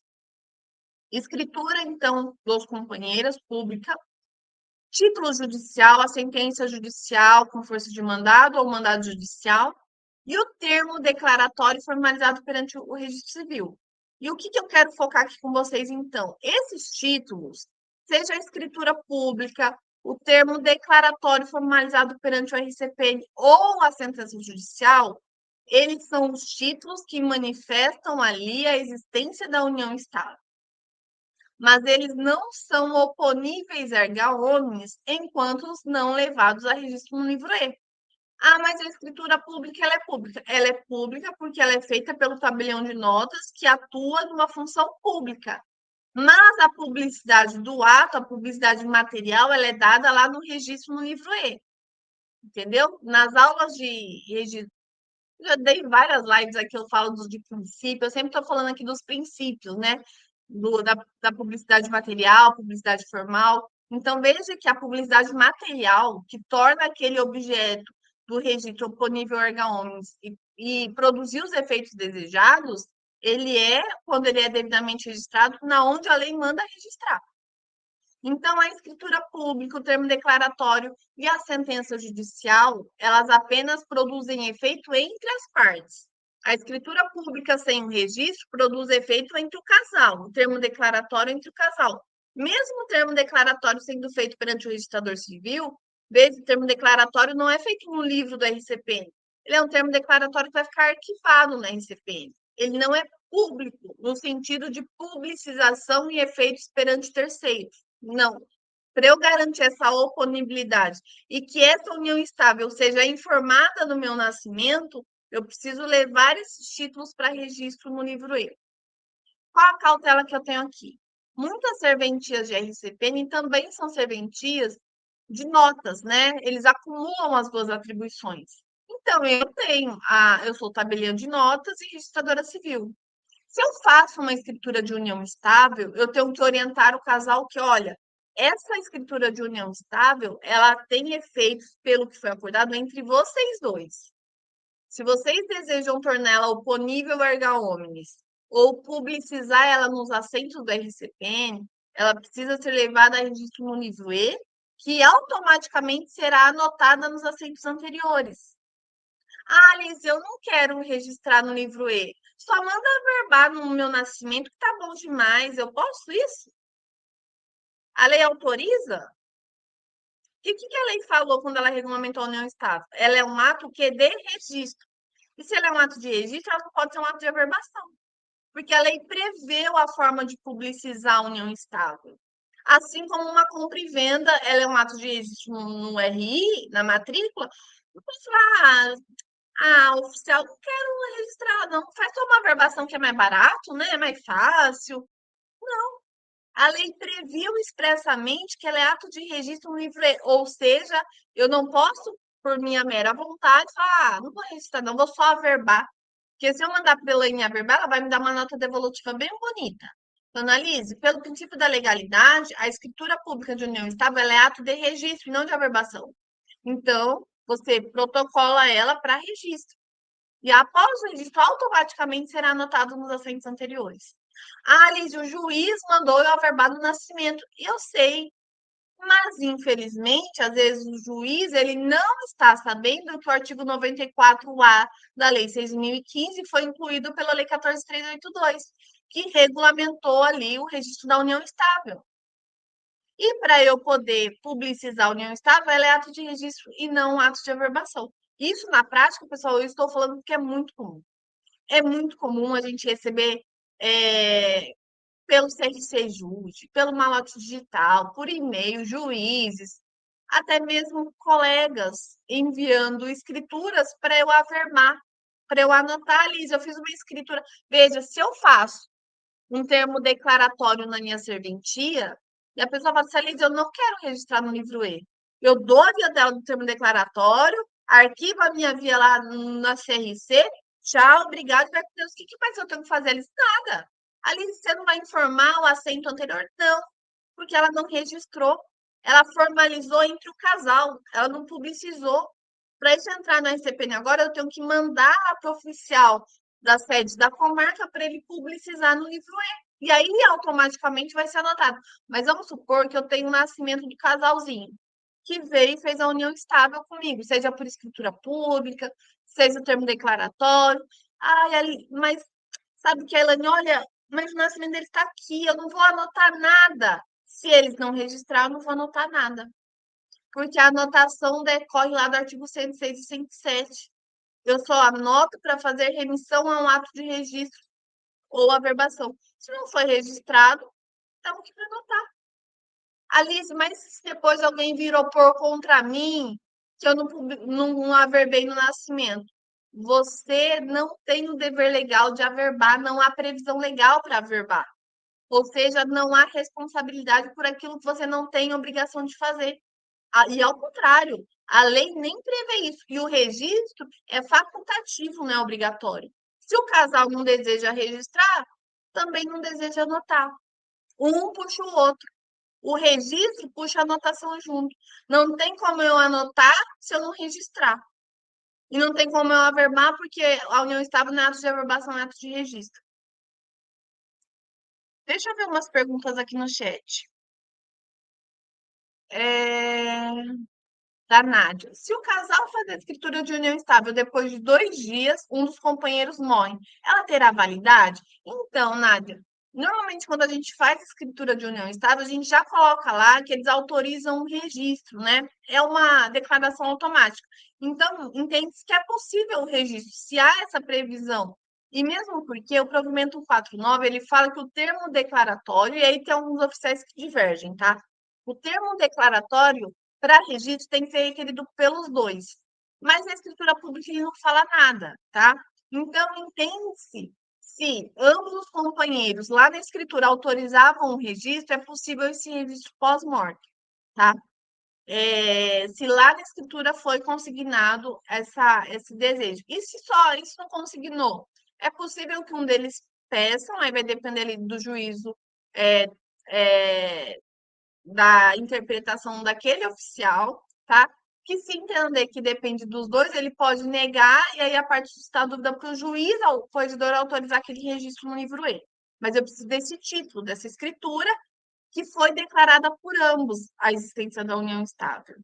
Escritura, então, dos companheiros, pública, título judicial, a sentença judicial com força de mandado ou mandado judicial, e o termo declaratório formalizado perante o registro civil. E o que eu quero focar aqui com vocês, então? Esses títulos, seja a escritura pública, o termo declaratório formalizado perante o RCPN ou a sentença judicial, eles são os títulos que manifestam ali a existência da união estável, mas eles não são oponíveis erga omnes enquanto não levados a registro no livro E. Ah, mas a escritura pública, ela é pública. Ela é pública porque ela é feita pelo tabelião de notas que atua numa função pública. Mas a publicidade do ato, a publicidade material, ela é dada lá no registro no livro E. Entendeu? Nas aulas de registro, já dei várias lives aqui, eu falo de princípio, eu sempre estou falando aqui dos princípios, né? Da publicidade material, publicidade formal. Então, veja que a publicidade material, que torna aquele objeto do registro oponível erga omnes e produzir os efeitos desejados, quando ele é devidamente registrado, na onde a lei manda registrar. Então, a escritura pública, o termo declaratório e a sentença judicial, elas apenas produzem efeito entre as partes. A escritura pública sem o registro produz efeito entre o casal, o termo declaratório entre o casal. Mesmo o termo declaratório sendo feito perante o registrador civil, veja, o termo declaratório não é feito no livro do RCPN. Ele é um termo declaratório que vai ficar arquivado no RCPN. ele não é público no sentido de publicização e efeitos perante terceiros. Não. Para eu garantir essa oponibilidade e que essa união estável seja informada no meu nascimento, eu preciso levar esses títulos para registro no livro E. Qual a cautela que eu tenho aqui? Muitas serventias de RCPN também são serventias de notas, né? Eles acumulam as duas atribuições. Então, eu sou tabelião de notas e registradora civil. Se eu faço uma escritura de união estável, eu tenho que orientar o casal que, olha, essa escritura de união estável, ela tem efeitos pelo que foi acordado entre vocês dois. Se vocês desejam torná-la oponível erga omnes ou publicizar ela nos assentos do RCPN, ela precisa ser levada a registro no livro E, que automaticamente será anotada nos assentos anteriores. Ah, Liz, eu não quero registrar no livro E. Só manda averbar no meu nascimento, que tá bom demais. Eu posso isso? A lei autoriza? E o que a lei falou quando ela regulamentou a união estável? Ela é um ato que de registro. E se ela é um ato de registro, ela não pode ser um ato de averbação. Porque a lei preveu a forma de publicizar a união estável. Assim como uma compra e venda, ela é um ato de registro no RI, na matrícula. Eu posso falar, oficial, não quero registrar, não. Faz só uma averbação que é mais barato, né? É mais fácil. A lei previu expressamente que ela é ato de registro livre, ou seja, eu não posso, por minha mera vontade, falar, não vou registrar, não, vou só averbar. Porque se eu mandar para ela em averbar, ela vai me dar uma nota devolutiva bem bonita. Então, analise, pelo princípio da legalidade, a escritura pública de união estável ela é ato de registro e não de averbação. Então, você protocola ela para registro. E após o registro, automaticamente será anotado nos assentos anteriores. Ah, Liz, o juiz mandou eu averbar no nascimento. Eu sei, mas infelizmente, às vezes o juiz ele não está sabendo que o artigo 94A da Lei 6.015 foi incluído pela Lei 14.382, que regulamentou ali o registro da união estável. E para eu poder publicizar a união estável, ela é ato de registro e não ato de averbação. Isso, na prática, pessoal, eu estou falando que é muito comum. É muito comum a gente receber pelo CRC Jude, pelo malote digital, por e-mail, juízes, até mesmo colegas enviando escrituras para eu averbar, para eu anotar, Liz, eu fiz uma escritura. Veja, se eu faço um termo declaratório na minha serventia, e a pessoa fala assim, Liz, eu não quero registrar no livro E. Eu dou a via dela do termo declaratório, arquivo a minha via lá na CRC, tchau, obrigado, vai com Deus. O que mais eu tenho que fazer? Eles, nada. Ali você não vai informar o assento anterior? Não, porque ela não registrou. Ela formalizou entre o casal, ela não publicizou. Para isso entrar no RCPN agora, eu tenho que mandar para o oficial da sede da comarca para ele publicizar no livro E. E aí, automaticamente, vai ser anotado. Mas vamos supor que eu tenho o nascimento do casalzinho, que veio e fez a união estável comigo, seja por escritura pública, seja o termo declaratório. Ai, mas sabe que a Elaine, olha, mas o nascimento dele está aqui, eu não vou anotar nada. Se eles não registrar, eu não vou anotar nada. Porque a anotação decorre lá do artigo 106 e 107. Eu só anoto para fazer remissão a um ato de registro ou averbação. Se não foi registrado, então que anotar. Alice, mas se depois alguém vir opor contra mim, que eu não averbei no nascimento, você não tem o dever legal de averbar, não há previsão legal para averbar. Ou seja, não há responsabilidade por aquilo que você não tem obrigação de fazer. E ao contrário, a lei nem prevê isso. E o registro é facultativo, não é obrigatório. Se o casal não deseja registrar, também não deseja anotar. Um puxa o outro. O registro puxa a anotação junto. Não tem como eu anotar se eu não registrar. E não tem como eu averbar porque a união estável não é ato de averbação, é ato de registro. Deixa eu ver umas perguntas aqui no chat. Da Nádia. Se o casal fazer a escritura de união estável depois de 2 dias, um dos companheiros morre, ela terá validade? Então, Nádia, normalmente quando a gente faz a escritura de união estável, a gente já coloca lá que eles autorizam o registro, né? É uma declaração automática. Então, entende-se que é possível o registro, se há essa previsão E mesmo porque o provimento 49, ele fala que o termo declaratório, e aí tem alguns oficiais que divergem, tá? O termo declaratório, para registro, tem que ser requerido pelos dois. Mas na escritura pública ele não fala nada, tá? Então, entende-se se ambos os companheiros lá na escritura autorizavam o registro, é possível esse registro pós-morte, tá? Se lá na escritura foi consignado esse desejo. E se só isso não consignou? É possível que um deles peçam, aí vai depender ali do juízo, é, é, da interpretação daquele oficial, tá? Que se entender que depende dos dois, ele pode negar, e aí a parte está dúvida para o juiz, o corregedor, autorizar aquele registro no livro E. Mas eu preciso desse título, dessa escritura, que foi declarada por ambos a existência da união estável.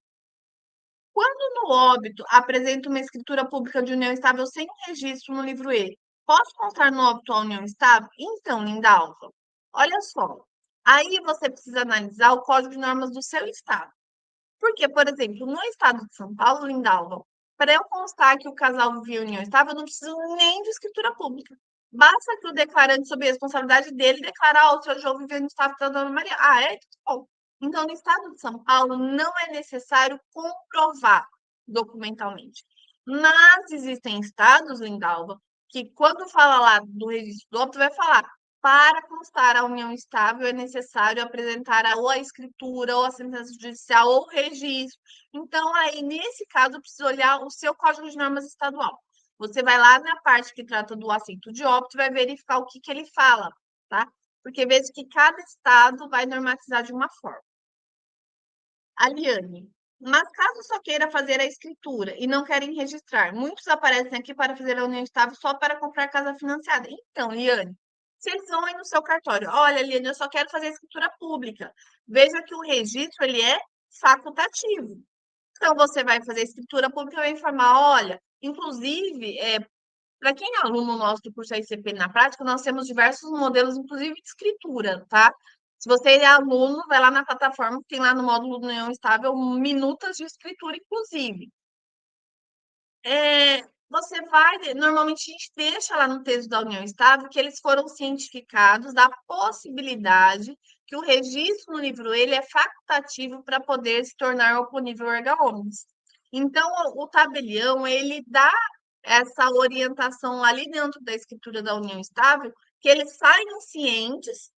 Quando no óbito apresenta uma escritura pública de união estável sem registro no livro E, posso constar no óbito a união estável? Então, Lindalva, olha só. Aí você precisa analisar o código de normas do seu estado. Porque, por exemplo, no estado de São Paulo, Lindalva, para eu constar que o casal vivia em união estável, eu não preciso nem de escritura pública. Basta que o declarante, sob a responsabilidade dele, declarar o seu jogo vivendo estável da Dona Maria. Ah, é? Bom. Então, no estado de São Paulo, não é necessário comprovar documentalmente. Mas existem estados, Lindalva, que quando fala lá do registro do óbito, vai falar para constar a união estável, é necessário apresentar ou a escritura, ou a sentença judicial, ou o registro. Então, aí, nesse caso, precisa olhar o seu Código de Normas estadual. Você vai lá na parte que trata do assento de óbito e vai verificar o que, que ele fala, tá? Porque veja que cada estado vai normatizar de uma forma. Aliane, mas caso só queira fazer a escritura e não querem registrar, muitos aparecem aqui para fazer a união estável só para comprar casa financiada. Então, Liane, se eles vão aí no seu cartório, olha, Liane, eu só quero fazer a escritura pública. Veja que o registro, ele é facultativo. Então, você vai fazer a escritura pública e vai informar, olha, inclusive, para quem é aluno nosso do curso ICP na prática, nós temos diversos modelos, inclusive de escritura, tá? Se você é aluno, vai lá na plataforma, tem lá no módulo do União Estável minutas de escritura, inclusive. Você vai, normalmente a gente deixa lá no texto da União Estável que eles foram cientificados da possibilidade que o registro no livro ele é facultativo para poder se tornar oponível erga omnes. Então, o tabelião, ele dá essa orientação ali dentro da escritura da União Estável, que eles saem cientes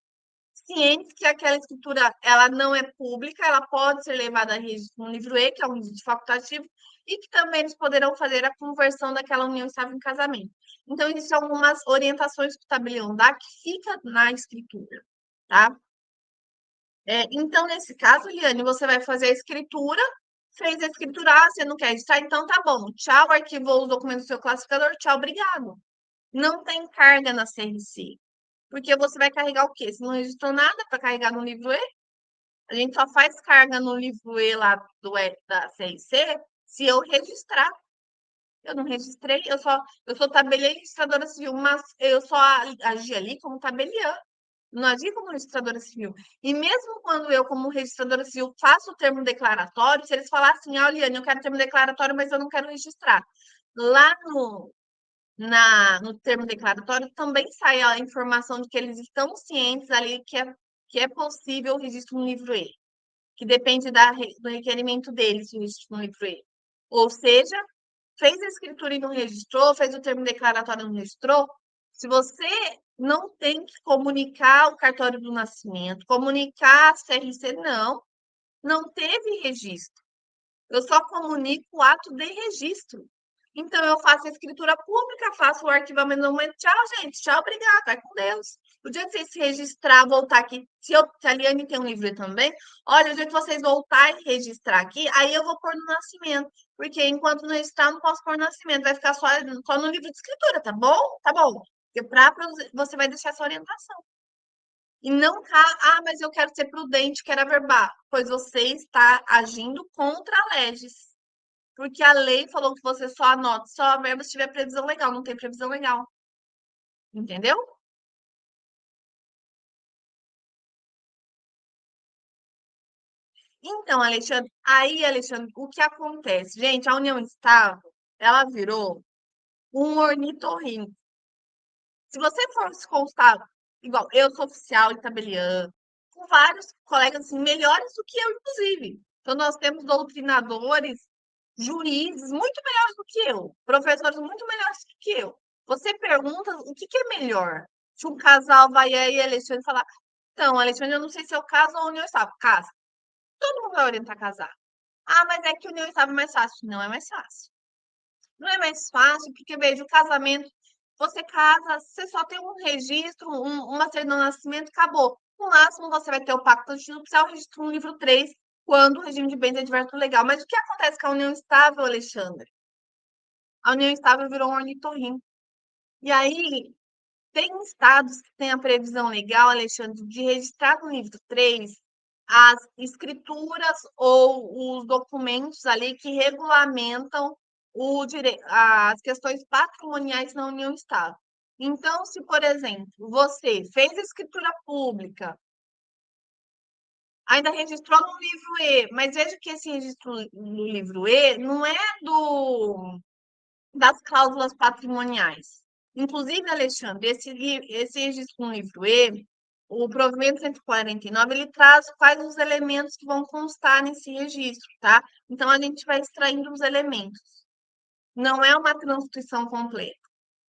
que aquela escritura ela não é pública, ela pode ser levada a registro no livro E, que é um registro facultativo, e que também eles poderão fazer a conversão daquela união estável em casamento. Então, existem algumas orientações que o tabelião dá que fica na escritura, tá? Então, nesse caso, Liane, você vai fazer a escritura, fez a escritura, você não quer registrar, então tá bom, tchau, arquivou os documentos do seu classificador, tchau, obrigado. Não tem carga na CRC, porque você vai carregar o quê? Você não registrou nada para carregar no livro E? A gente só faz carga no livro E lá da CRC se eu registrar. Eu não registrei, eu sou tabeliã registradora civil, mas eu só agi ali como tabeliã, não agi como registradora civil. E mesmo quando eu, como registradora civil, faço o termo declaratório, se eles falassem, ah, Liane, eu quero termo declaratório, mas eu não quero registrar. Lá no termo declaratório também sai a informação de que eles estão cientes ali que é possível o registro no livro E, que depende do requerimento deles, o registro no livro E. Ou seja, fez a escritura e não registrou, fez o termo declaratório e não registrou, se você não tem que comunicar o cartório do nascimento, comunicar a CRC, não teve registro. Eu só comunico o ato de registro. Então, eu faço a escritura pública, faço o arquivamento no momento. Tchau, gente. Tchau, obrigada. Vai com Deus. O dia que vocês se registrar, voltar aqui, se a Liane tem um livro também, olha, o dia que vocês voltarem e registrar aqui, aí eu vou pôr no nascimento. Porque enquanto não registrar, eu não posso pôr no nascimento. Vai ficar só no livro de escritura, tá bom? Tá bom. Porque você vai deixar essa orientação. E não tá, mas eu quero ser prudente, quero averbar. Pois você está agindo contra a legis. Porque a lei falou que você só anota, só averba se tiver previsão legal, não tem previsão legal. Entendeu? Então, Alexandre, o que acontece? Gente, a união estável, ela virou um ornitorrinco. Se você for se constar, igual eu sou oficial em tabelião, com vários colegas assim, melhores do que eu, inclusive. Então, nós temos doutrinadores, juízes muito melhores do que eu, professores muito melhores do que eu. Você pergunta o que, que é melhor? Se um casal vai aí, Alexandre, falar: então, Alexandre, eu não sei se eu caso ou união estável. Casa. Todo mundo vai orientar a casar. Ah, mas é que união estável é mais fácil. Não é mais fácil. Não é mais fácil, porque veja, o casamento, você casa, você só tem um registro, uma certidão de nascimento, acabou. No máximo, você vai ter o pacto de nupcial, o registro no livro 3 quando o regime de bens adverso legal. Mas o que acontece com a união estável, Alexandre? A união estável virou um ornitorrinco. E aí, tem estados que têm a previsão legal, Alexandre, de registrar no livro 3 as escrituras ou os documentos ali que regulamentam as questões patrimoniais na união estável. Então, se, por exemplo, você fez a escritura pública, ainda registrou no livro E, mas veja que esse registro no livro E não é das cláusulas patrimoniais. Inclusive, Alexandre, esse registro no livro E, o provimento 149, ele traz quais os elementos que vão constar nesse registro, tá? Então, a gente vai extraindo os elementos. Não é uma transcrição completa.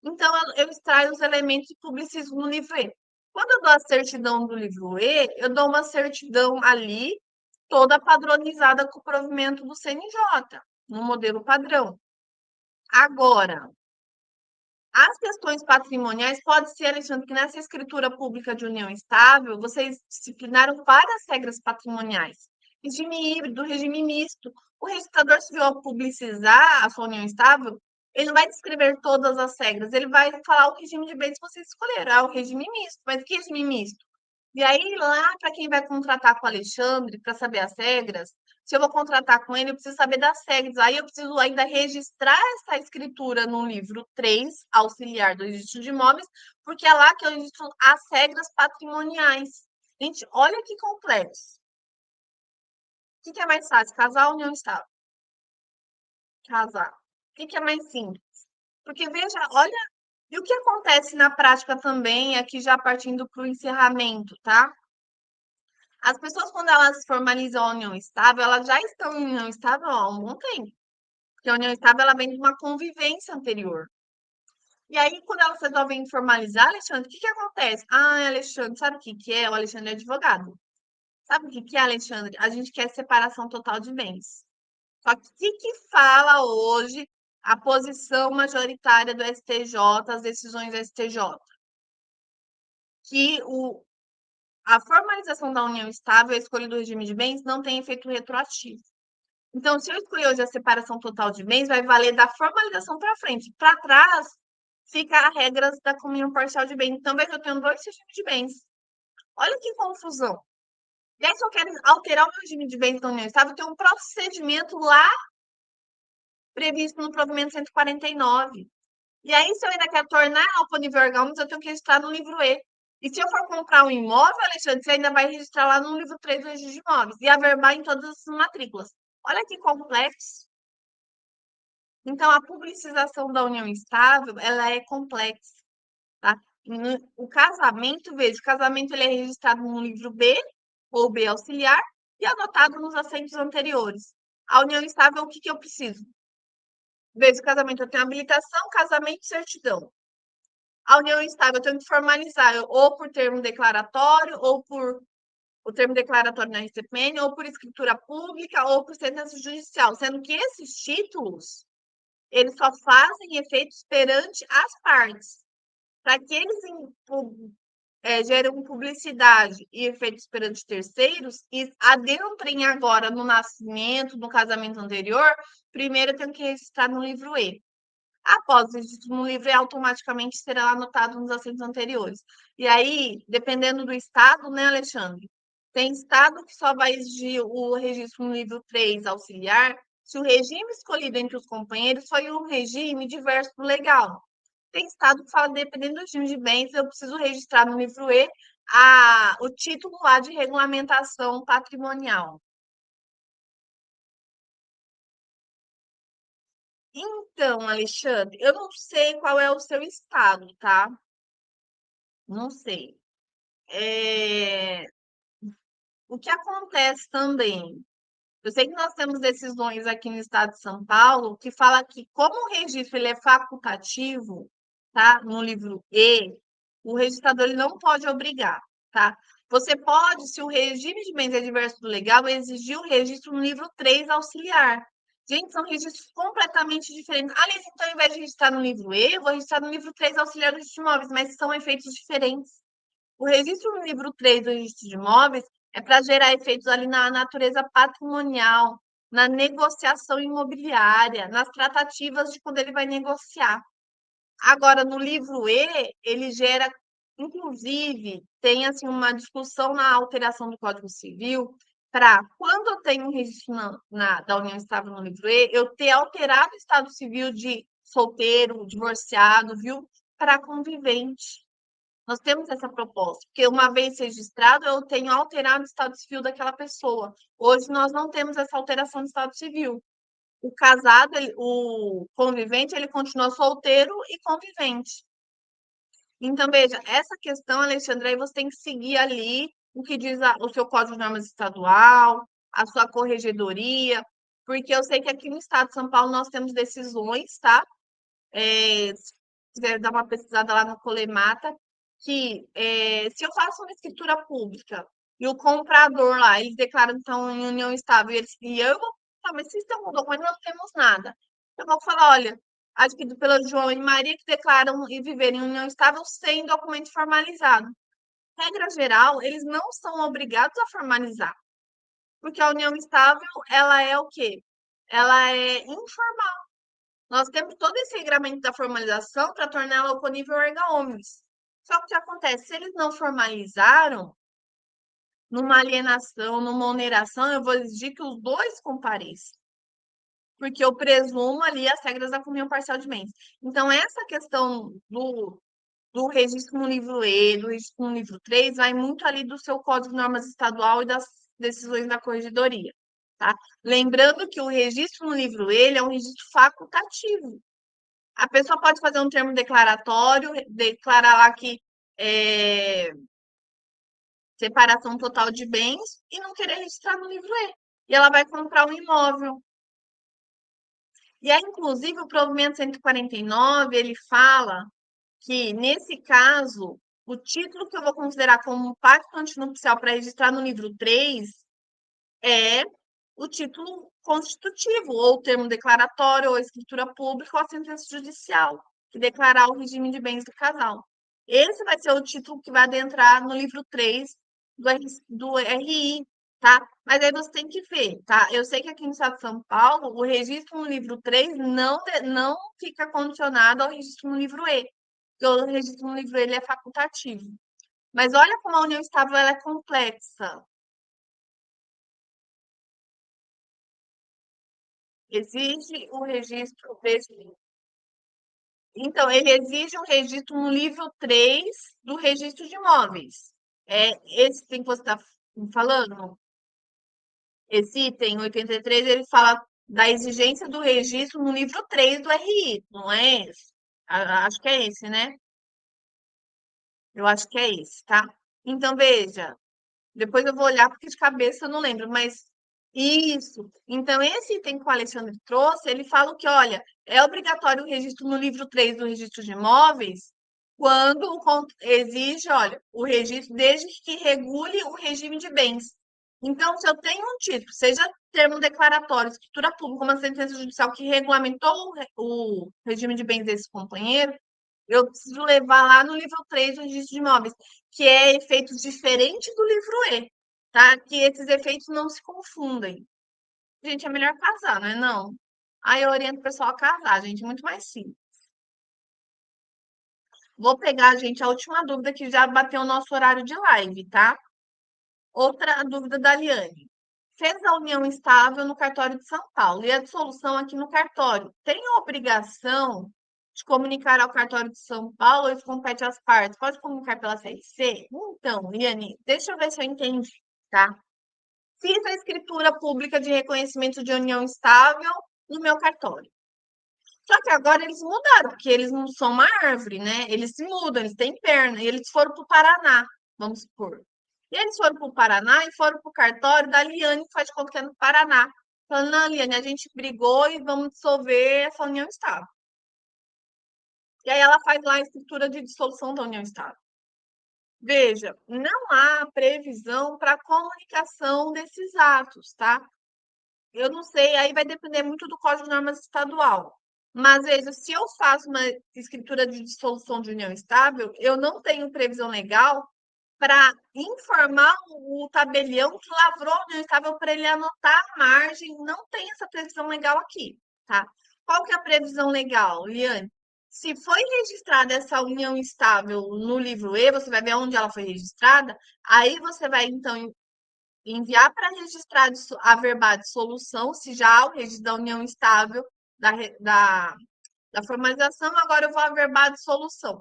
Então, eu extraio os elementos e publicizo no livro E. Quando eu dou a certidão do livro E, eu dou uma certidão ali, toda padronizada com o provimento do CNJ, no modelo padrão. Agora, as questões patrimoniais pode ser, Alexandre, que nessa escritura pública de união estável, vocês disciplinaram várias regras patrimoniais. Regime híbrido, regime misto. O registrador civil, ao publicizar a sua união estável, ele não vai descrever todas as regras, ele vai falar o regime de bens que vocês escolheram. Ah, o regime misto. Mas que regime misto? E aí, lá, para quem vai contratar com o Alexandre, para saber as regras, se eu vou contratar com ele, eu preciso saber das regras. Aí eu preciso ainda registrar essa escritura no livro 3, auxiliar do registro de imóveis, porque é lá que eu registro as regras patrimoniais. Gente, olha que complexo. O que é mais fácil? Casar ou união estável? Casar. O que é mais simples? Porque veja, olha, e o que acontece na prática também, aqui já partindo para o encerramento, tá? As pessoas, quando elas formalizam a união estável, elas já estão em união estável há um bom tempo. Porque a união estável ela vem de uma convivência anterior. E aí, quando elas resolvem formalizar, Alexandre, o que que acontece? Ah, Alexandre, sabe o que que é? O Alexandre é advogado. Sabe o que que é, Alexandre? A gente quer separação total de bens. Só que o que que fala hoje a posição majoritária do STJ, as decisões do STJ? Que a formalização da união estável, a escolha do regime de bens, não tem efeito retroativo. Então, se eu escolher hoje a separação total de bens, vai valer da formalização para frente. Para trás, fica as regras da comunhão parcial de bens. Então, veja, eu tenho dois regimes de bens. Olha que confusão. E aí, se eu quero alterar o meu regime de bens da união estável, tem um procedimento lá previsto no provimento 149. E aí, se eu ainda quero tornar alpo nível orgânicos, eu tenho que registrar no livro E. E se eu for comprar um imóvel, Alexandre, você ainda vai registrar lá no livro 3 do registro de imóveis e averbar em todas as matrículas. Olha que complexo. Então, a publicização da união estável, ela é complexa, tá? O casamento, veja, o casamento ele é registrado no livro B, ou B auxiliar, e anotado nos assentos anteriores. A união estável, o que que eu preciso? Veja, o casamento, eu tenho habilitação, casamento e certidão. A união estável, eu tenho que formalizar, ou por termo declaratório, ou por o termo declaratório na RCPN, ou por escritura pública, ou por sentença judicial, sendo que esses títulos eles só fazem efeitos perante as partes. Para que eles geram publicidade e efeitos perante terceiros e adentrem agora no nascimento, no casamento anterior, primeiro eu tenho que registrar no livro E. Após o registro no livro E, automaticamente será anotado nos assentos anteriores. E aí, dependendo do estado, né, Alexandre? Tem estado que só vai exigir o registro no livro 3 auxiliar se o regime escolhido entre os companheiros foi um regime diverso do legal. Tem estado que fala, dependendo do regime de bens, eu preciso registrar no livro E o título lá de regulamentação patrimonial. Então, Alexandre, eu não sei qual é o seu estado, tá? Não sei. É, o que acontece também? Eu sei que nós temos decisões aqui no estado de São Paulo que fala que, como o registro ele é facultativo, tá? No livro E, o registrador ele não pode obrigar, tá? Você pode, se o regime de bens é diverso do legal, exigir o registro no livro 3 auxiliar. Gente, são registros completamente diferentes. Aliás, então, ao invés de registrar no livro E, eu vou registrar no livro 3 auxiliar do registro de imóveis, mas são efeitos diferentes. O registro no livro 3 do registro de imóveis é para gerar efeitos ali na natureza patrimonial, na negociação imobiliária, nas tratativas de quando ele vai negociar. Agora, no livro E, ele gera, inclusive, tem assim uma discussão na alteração do Código Civil para, quando eu tenho um registro da união estável no livro E, eu ter alterado o estado civil de solteiro, divorciado, viu, para convivente. Nós temos essa proposta, porque uma vez registrado, eu tenho alterado o estado civil daquela pessoa. Hoje nós não temos essa alteração de estado civil. O casado, o convivente, ele continua solteiro e convivente. Então, veja, essa questão, Alexandre, aí você tem que seguir ali o que diz o seu Código de Normas Estadual, a sua corregedoria, porque eu sei que aqui no estado de São Paulo nós temos decisões, tá? Se quiser dar uma pesquisada lá no Colemata, que se eu faço uma escritura pública e o comprador lá, eles declaram que estão em união estável e eu vou falar, mas vocês estão com documento, não temos nada. Eu vou falar, olha, adquirido pela João e Maria que declaram e viverem em união estável sem documento formalizado. Regra geral, eles não são obrigados a formalizar, porque a união estável, ela é o quê? Ela é informal. Nós temos todo esse regramento da formalização para torná-la oponível erga omnes. Só que o que acontece? Se eles não formalizaram, numa alienação, numa oneração, eu vou exigir que os dois compareçam. Porque eu presumo ali as regras da comunhão parcial de bens. Então, essa questão do registro no livro E, do registro no livro 3, vai muito ali do seu Código de Normas Estadual e das decisões da corregedoria. Tá? Lembrando que o registro no livro E ele é um registro facultativo. A pessoa pode fazer um termo declaratório, declarar lá que é separação total de bens e não querer registrar no livro E. E ela vai comprar um imóvel. E aí, inclusive, o provimento 149, ele fala que, nesse caso, o título que eu vou considerar como pacto antinupcial para registrar no livro 3 é o título constitutivo, ou o termo declaratório, ou a escritura pública, ou a sentença judicial, que declarar o regime de bens do casal. Esse vai ser o título que vai adentrar no livro 3 do RI, tá? Mas aí você tem que ver, tá? Eu sei que aqui no estado de São Paulo, o registro no livro 3 não fica condicionado ao registro no livro E, porque o registro no livro E ele é facultativo. Mas olha como a união estável ela é complexa. Exige o registro desse. Então, ele exige um registro no livro 3 do registro de imóveis. É esse item que você está falando? Esse item 83, ele fala da exigência do registro no livro 3 do RI, não é esse? Acho que é esse, né? Eu acho que é esse, tá? Então, veja, depois eu vou olhar porque de cabeça eu não lembro, mas isso. Então, esse item que o Alexandre trouxe, ele fala que, olha, é obrigatório o registro no livro 3 do registro de imóveis, quando exige, olha, o registro desde que regule o regime de bens. Então, se eu tenho um título, seja termo declaratório, escritura pública, uma sentença judicial que regulamentou o regime de bens desse companheiro, eu preciso levar lá no livro 3 do registro de imóveis, que é efeitos diferentes do livro E, tá? Que esses efeitos não se confundem. Gente, é melhor casar, não é não? Aí eu oriento o pessoal a casar, gente, muito mais simples. Vou pegar, gente, a última dúvida que já bateu o nosso horário de live, tá? Outra dúvida da Liane. Fez a união estável no cartório de São Paulo e a dissolução aqui no cartório. Tem a obrigação de comunicar ao cartório de São Paulo, isso compete às partes. Pode comunicar pela CRC? Então, Liane, deixa eu ver se eu entendi, tá? Fiz a escritura pública de reconhecimento de união estável no meu cartório. Só que agora eles mudaram, porque eles não são uma árvore, né? Eles se mudam, eles têm perna, e eles foram para o Paraná, vamos supor. E eles foram para o Paraná e foram para o cartório da Liane, que faz de conta que é no Paraná. Falando, não, Liane, a gente brigou e vamos dissolver essa união estável. E aí ela faz lá a escritura de dissolução da união estável. Veja, não há previsão para comunicação desses atos, tá? Eu não sei, aí vai depender muito do Código de Normas Estadual. Mas veja, se eu faço uma escritura de dissolução de união estável, eu não tenho previsão legal para informar o tabelião que lavrou a união estável para ele anotar a margem. Não tem essa previsão legal aqui, tá? Qual que é a previsão legal, Liane? Se foi registrada essa união estável no livro E, você vai ver onde ela foi registrada, aí você vai, então, enviar para registrar a verbal de solução, se já há o registro da união estável da formalização, agora eu vou averbar de solução.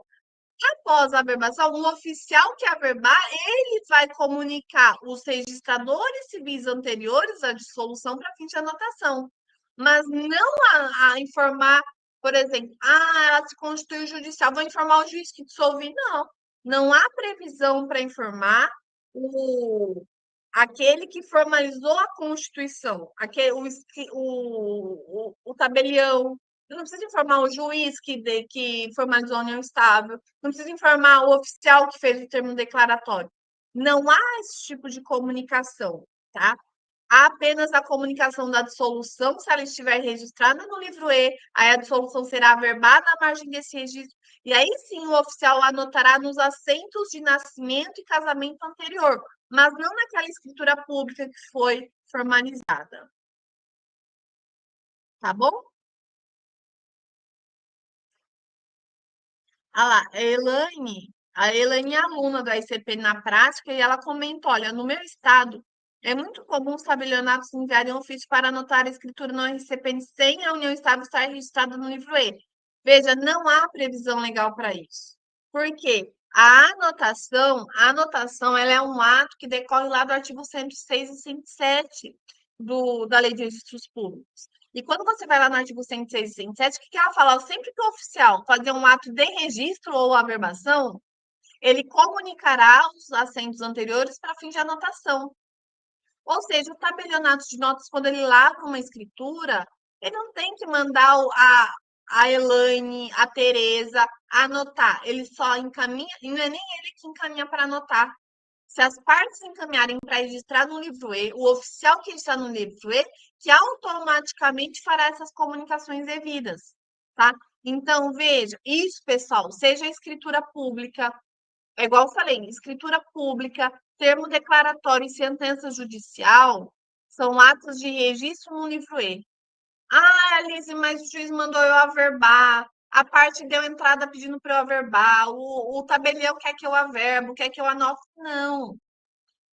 Após a averbação, o oficial que averbar, ele vai comunicar os registradores civis anteriores à dissolução para fim de anotação, mas não a informar, por exemplo, ela se constituiu judicial, vou informar o juiz que dissolvi, não. Não há previsão para informar aquele que formalizou a Constituição, o tabelião. Não precisa informar o juiz que formalizou a união estável, não precisa informar o oficial que fez o termo declaratório. Não há esse tipo de comunicação, tá? Há apenas a comunicação da dissolução, se ela estiver registrada no livro E, aí a dissolução será averbada à margem desse registro, e aí sim o oficial anotará nos assentos de nascimento e casamento anterior, mas não naquela escritura pública que foi formalizada. Tá bom? Ah lá, a Elaine é aluna da ICP na prática e ela comenta, olha, no meu estado é muito comum os tabelionatos enviarem ofício para anotar a escritura no RCP sem a união estável estar registrada no livro E. Veja, não há previsão legal para isso. Por quê? A anotação ela é um ato que decorre lá do artigo 106 e 107 da Lei de Registros Públicos. E quando você vai lá no artigo 106 e 107, o que ela fala? Sempre que o oficial fazer um ato de registro ou averbação, ele comunicará os assentos anteriores para fim de anotação. Ou seja, o tabelionato de notas, quando ele lavra uma escritura, ele não tem que mandar a Elaine, a Tereza anotar. Ele só encaminha, e não é nem ele que encaminha para anotar. Se as partes encaminharem para registrar no livro E, o oficial que está no livro E, que automaticamente fará essas comunicações devidas, tá? Então, veja, isso, pessoal, seja a escritura pública, é igual eu falei, escritura pública, termo declaratório e sentença judicial são atos de registro no livro E. Ah, Alice, mas o juiz mandou eu averbar, a parte deu entrada pedindo para eu averbar, o tabelião quer que eu averbo, quer que eu anote. Não,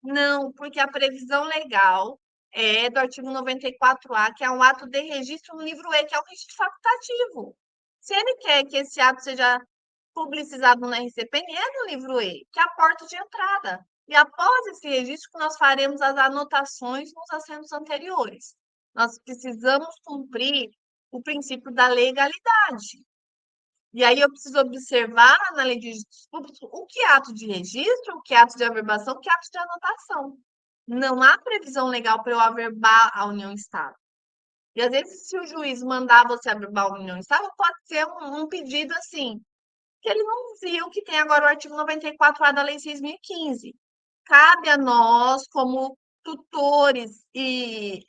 não, porque a previsão legal é do artigo 94A, que é um ato de registro no livro E, que é o registro facultativo. Se ele quer que esse ato seja publicizado no RCPN, é no livro E, que é a porta de entrada. E após esse registro, nós faremos as anotações nos assentos anteriores. Nós precisamos cumprir o princípio da legalidade. E aí eu preciso observar na lei de registros públicos o que é ato de registro, o que é ato de averbação, o que é ato de anotação. Não há previsão legal para eu averbar a união estável. E às vezes, se o juiz mandar você averbar a união estável, pode ser um pedido assim, que ele não viu que tem agora o artigo 94A da Lei 6.015. Cabe a nós, como tutores e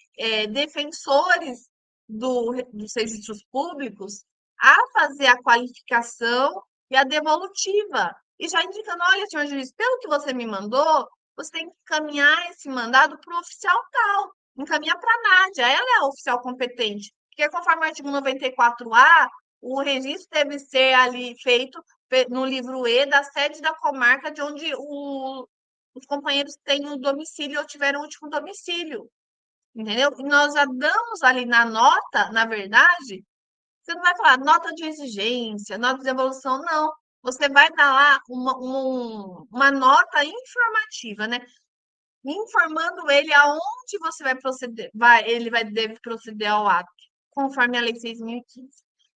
defensores dos registros públicos, a fazer a qualificação e a devolutiva. E já indicando, olha, senhor juiz, pelo que você me mandou, você tem que encaminhar esse mandado para o oficial tal. Encaminha para a Nádia, ela é a oficial competente. Porque conforme o artigo 94A, o registro deve ser ali feito no livro E da sede da comarca de onde os companheiros têm o domicílio ou tiveram o último domicílio, entendeu? E nós já damos ali na nota, na verdade, você não vai falar nota de exigência, nota de devolução, não. Você vai dar lá uma nota informativa, né? Informando ele aonde você vai proceder, ele deve proceder ao ato, conforme a Lei 6.015.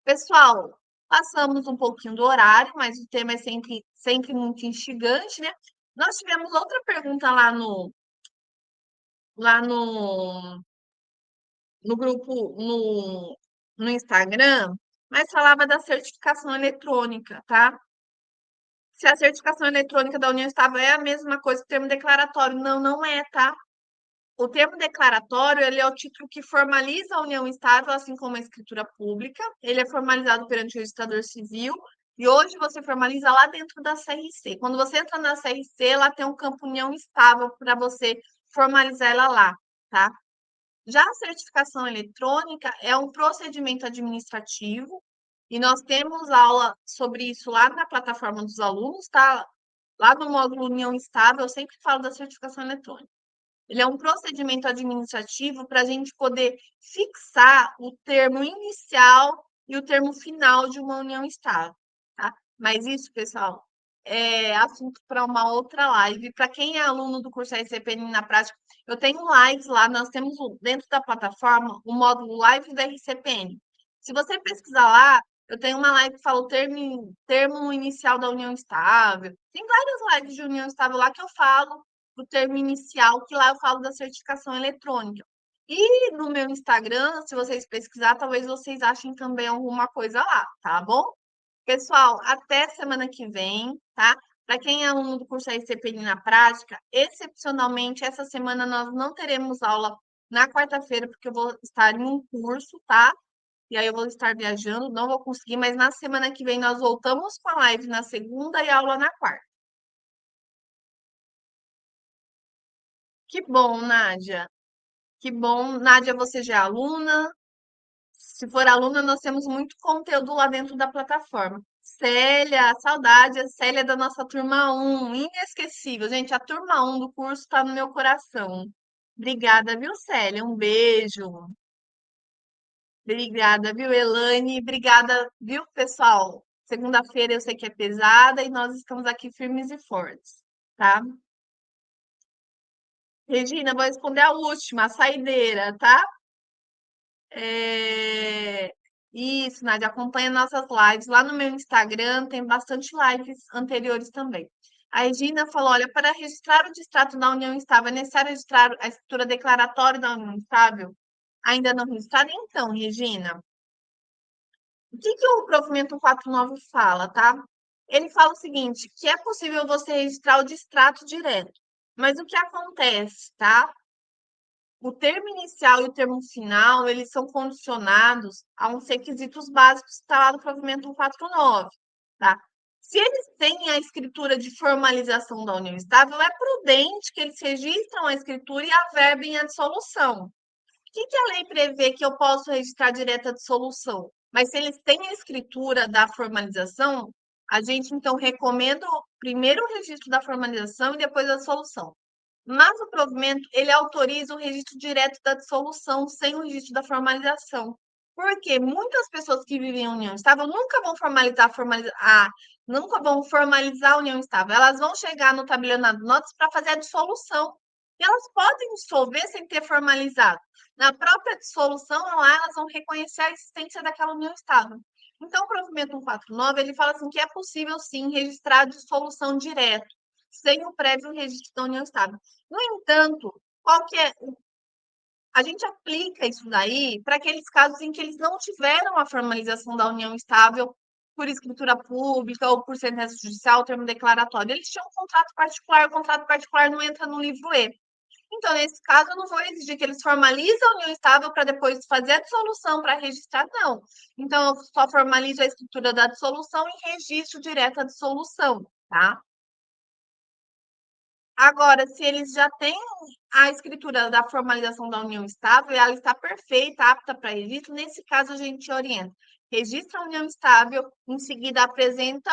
Pessoal, passamos um pouquinho do horário, mas o tema é sempre muito instigante, né? Nós tivemos outra pergunta lá no grupo, no Instagram, mas falava da certificação eletrônica, tá? Se a certificação eletrônica da União Estável é a mesma coisa que o termo declaratório. Não, não é, tá? O termo declaratório, ele é o título que formaliza a união estável, assim como a escritura pública. Ele é formalizado perante o registrador civil e hoje você formaliza lá dentro da CRC. Quando você entra na CRC, lá tem um campo união estável para você formalizar ela lá, tá? Já a certificação eletrônica é um procedimento administrativo e nós temos aula sobre isso lá na plataforma dos alunos, tá? Lá no módulo União Estável, eu sempre falo da certificação eletrônica. Ele é um procedimento administrativo para a gente poder fixar o termo inicial e o termo final de uma união estável, tá? Mas isso, pessoal, é assunto para uma outra live. Para quem é aluno do curso RCPN na prática, eu tenho lives lá, nós temos dentro da plataforma o módulo Live da RCPN. Se você pesquisar lá, eu tenho uma live que fala o termo inicial da união estável. Tem várias lives de união estável lá que eu falo do termo inicial, que lá eu falo da certificação eletrônica. E no meu Instagram, se vocês pesquisar, talvez vocês achem também alguma coisa lá, tá bom? Pessoal, até semana que vem, tá? Para quem é aluno do curso RCPN na prática, excepcionalmente, essa semana nós não teremos aula na quarta-feira, porque eu vou estar em um curso, tá? E aí eu vou estar viajando, não vou conseguir, mas na semana que vem nós voltamos com a live na segunda e aula na quarta. Que bom, Nádia. Que bom. Nádia, você já é aluna? Se for aluna, nós temos muito conteúdo lá dentro da plataforma. Célia, saudade, a Célia é da nossa turma 1, inesquecível. Gente, a turma 1 do curso está no meu coração. Obrigada, viu, Célia? Um beijo. Obrigada, viu, Elaine? Obrigada, viu, pessoal? Segunda-feira eu sei que é pesada e nós estamos aqui firmes e fortes, tá? Regina, vou responder a última, a saideira, tá? É... Isso, Nádia, acompanha nossas lives. Lá no meu Instagram tem bastante lives anteriores também. A Regina falou: olha, para registrar o distrato da União Estável, é necessário registrar a escritura declaratória da União Estável? Ainda não registrada? Então, Regina, o que o provimento 149 fala, tá? Ele fala o seguinte, que é possível você registrar o distrato direto. Mas o que acontece, tá? O termo inicial e o termo final, eles são condicionados a uns requisitos básicos que está lá no provimento 149, tá? Se eles têm a escritura de formalização da união estável, é prudente que eles registram a escritura e averbem a dissolução. O que a lei prevê que eu posso registrar direto a dissolução? Mas se eles têm a escritura da formalização, a gente então recomenda primeiro o registro da formalização e depois a dissolução. Mas o provimento, ele autoriza o registro direto da dissolução sem o registro da formalização. Porque muitas pessoas que vivem em união estável nunca vão formalizar a união estável. Elas vão chegar no tabelionato de notas para fazer a dissolução. E elas podem dissolver sem ter formalizado. Na própria dissolução, lá elas vão reconhecer a existência daquela união estável. Então, o provimento 149, ele fala assim que é possível, sim, registrar a dissolução direto, sem o prévio registro da união estável. No entanto, qual que é? A gente aplica isso daí para aqueles casos em que eles não tiveram a formalização da união estável por escritura pública ou por sentença judicial, termo declaratório. Eles tinham um contrato particular, o contrato particular não entra no livro E. Então, nesse caso, eu não vou exigir que eles formalizem a união estável para depois fazer a dissolução para registrar, não. Então, eu só formalizo a escritura da dissolução e registro direto a dissolução, tá? Agora, se eles já têm a escritura da formalização da união estável, ela está perfeita, apta para registro, nesse caso a gente orienta. Registra a união estável, em seguida apresenta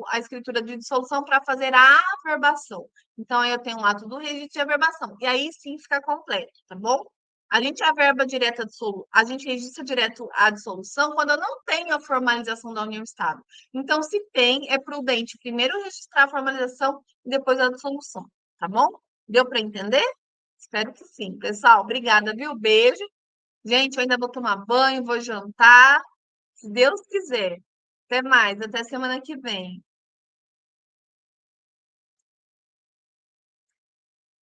a escritura de dissolução para fazer a averbação. Então, aí eu tenho um ato do registro e averbação. E aí sim fica completo, tá bom? A gente averba direto a dissolução, a gente registra direto a dissolução quando eu não tenho a formalização da união estável. Então, se tem, é prudente primeiro registrar a formalização e depois a dissolução. Tá bom? Deu para entender? Espero que sim. Pessoal, obrigada, viu? Beijo. Gente, eu ainda vou tomar banho, vou jantar. Se Deus quiser. Até mais, até semana que vem.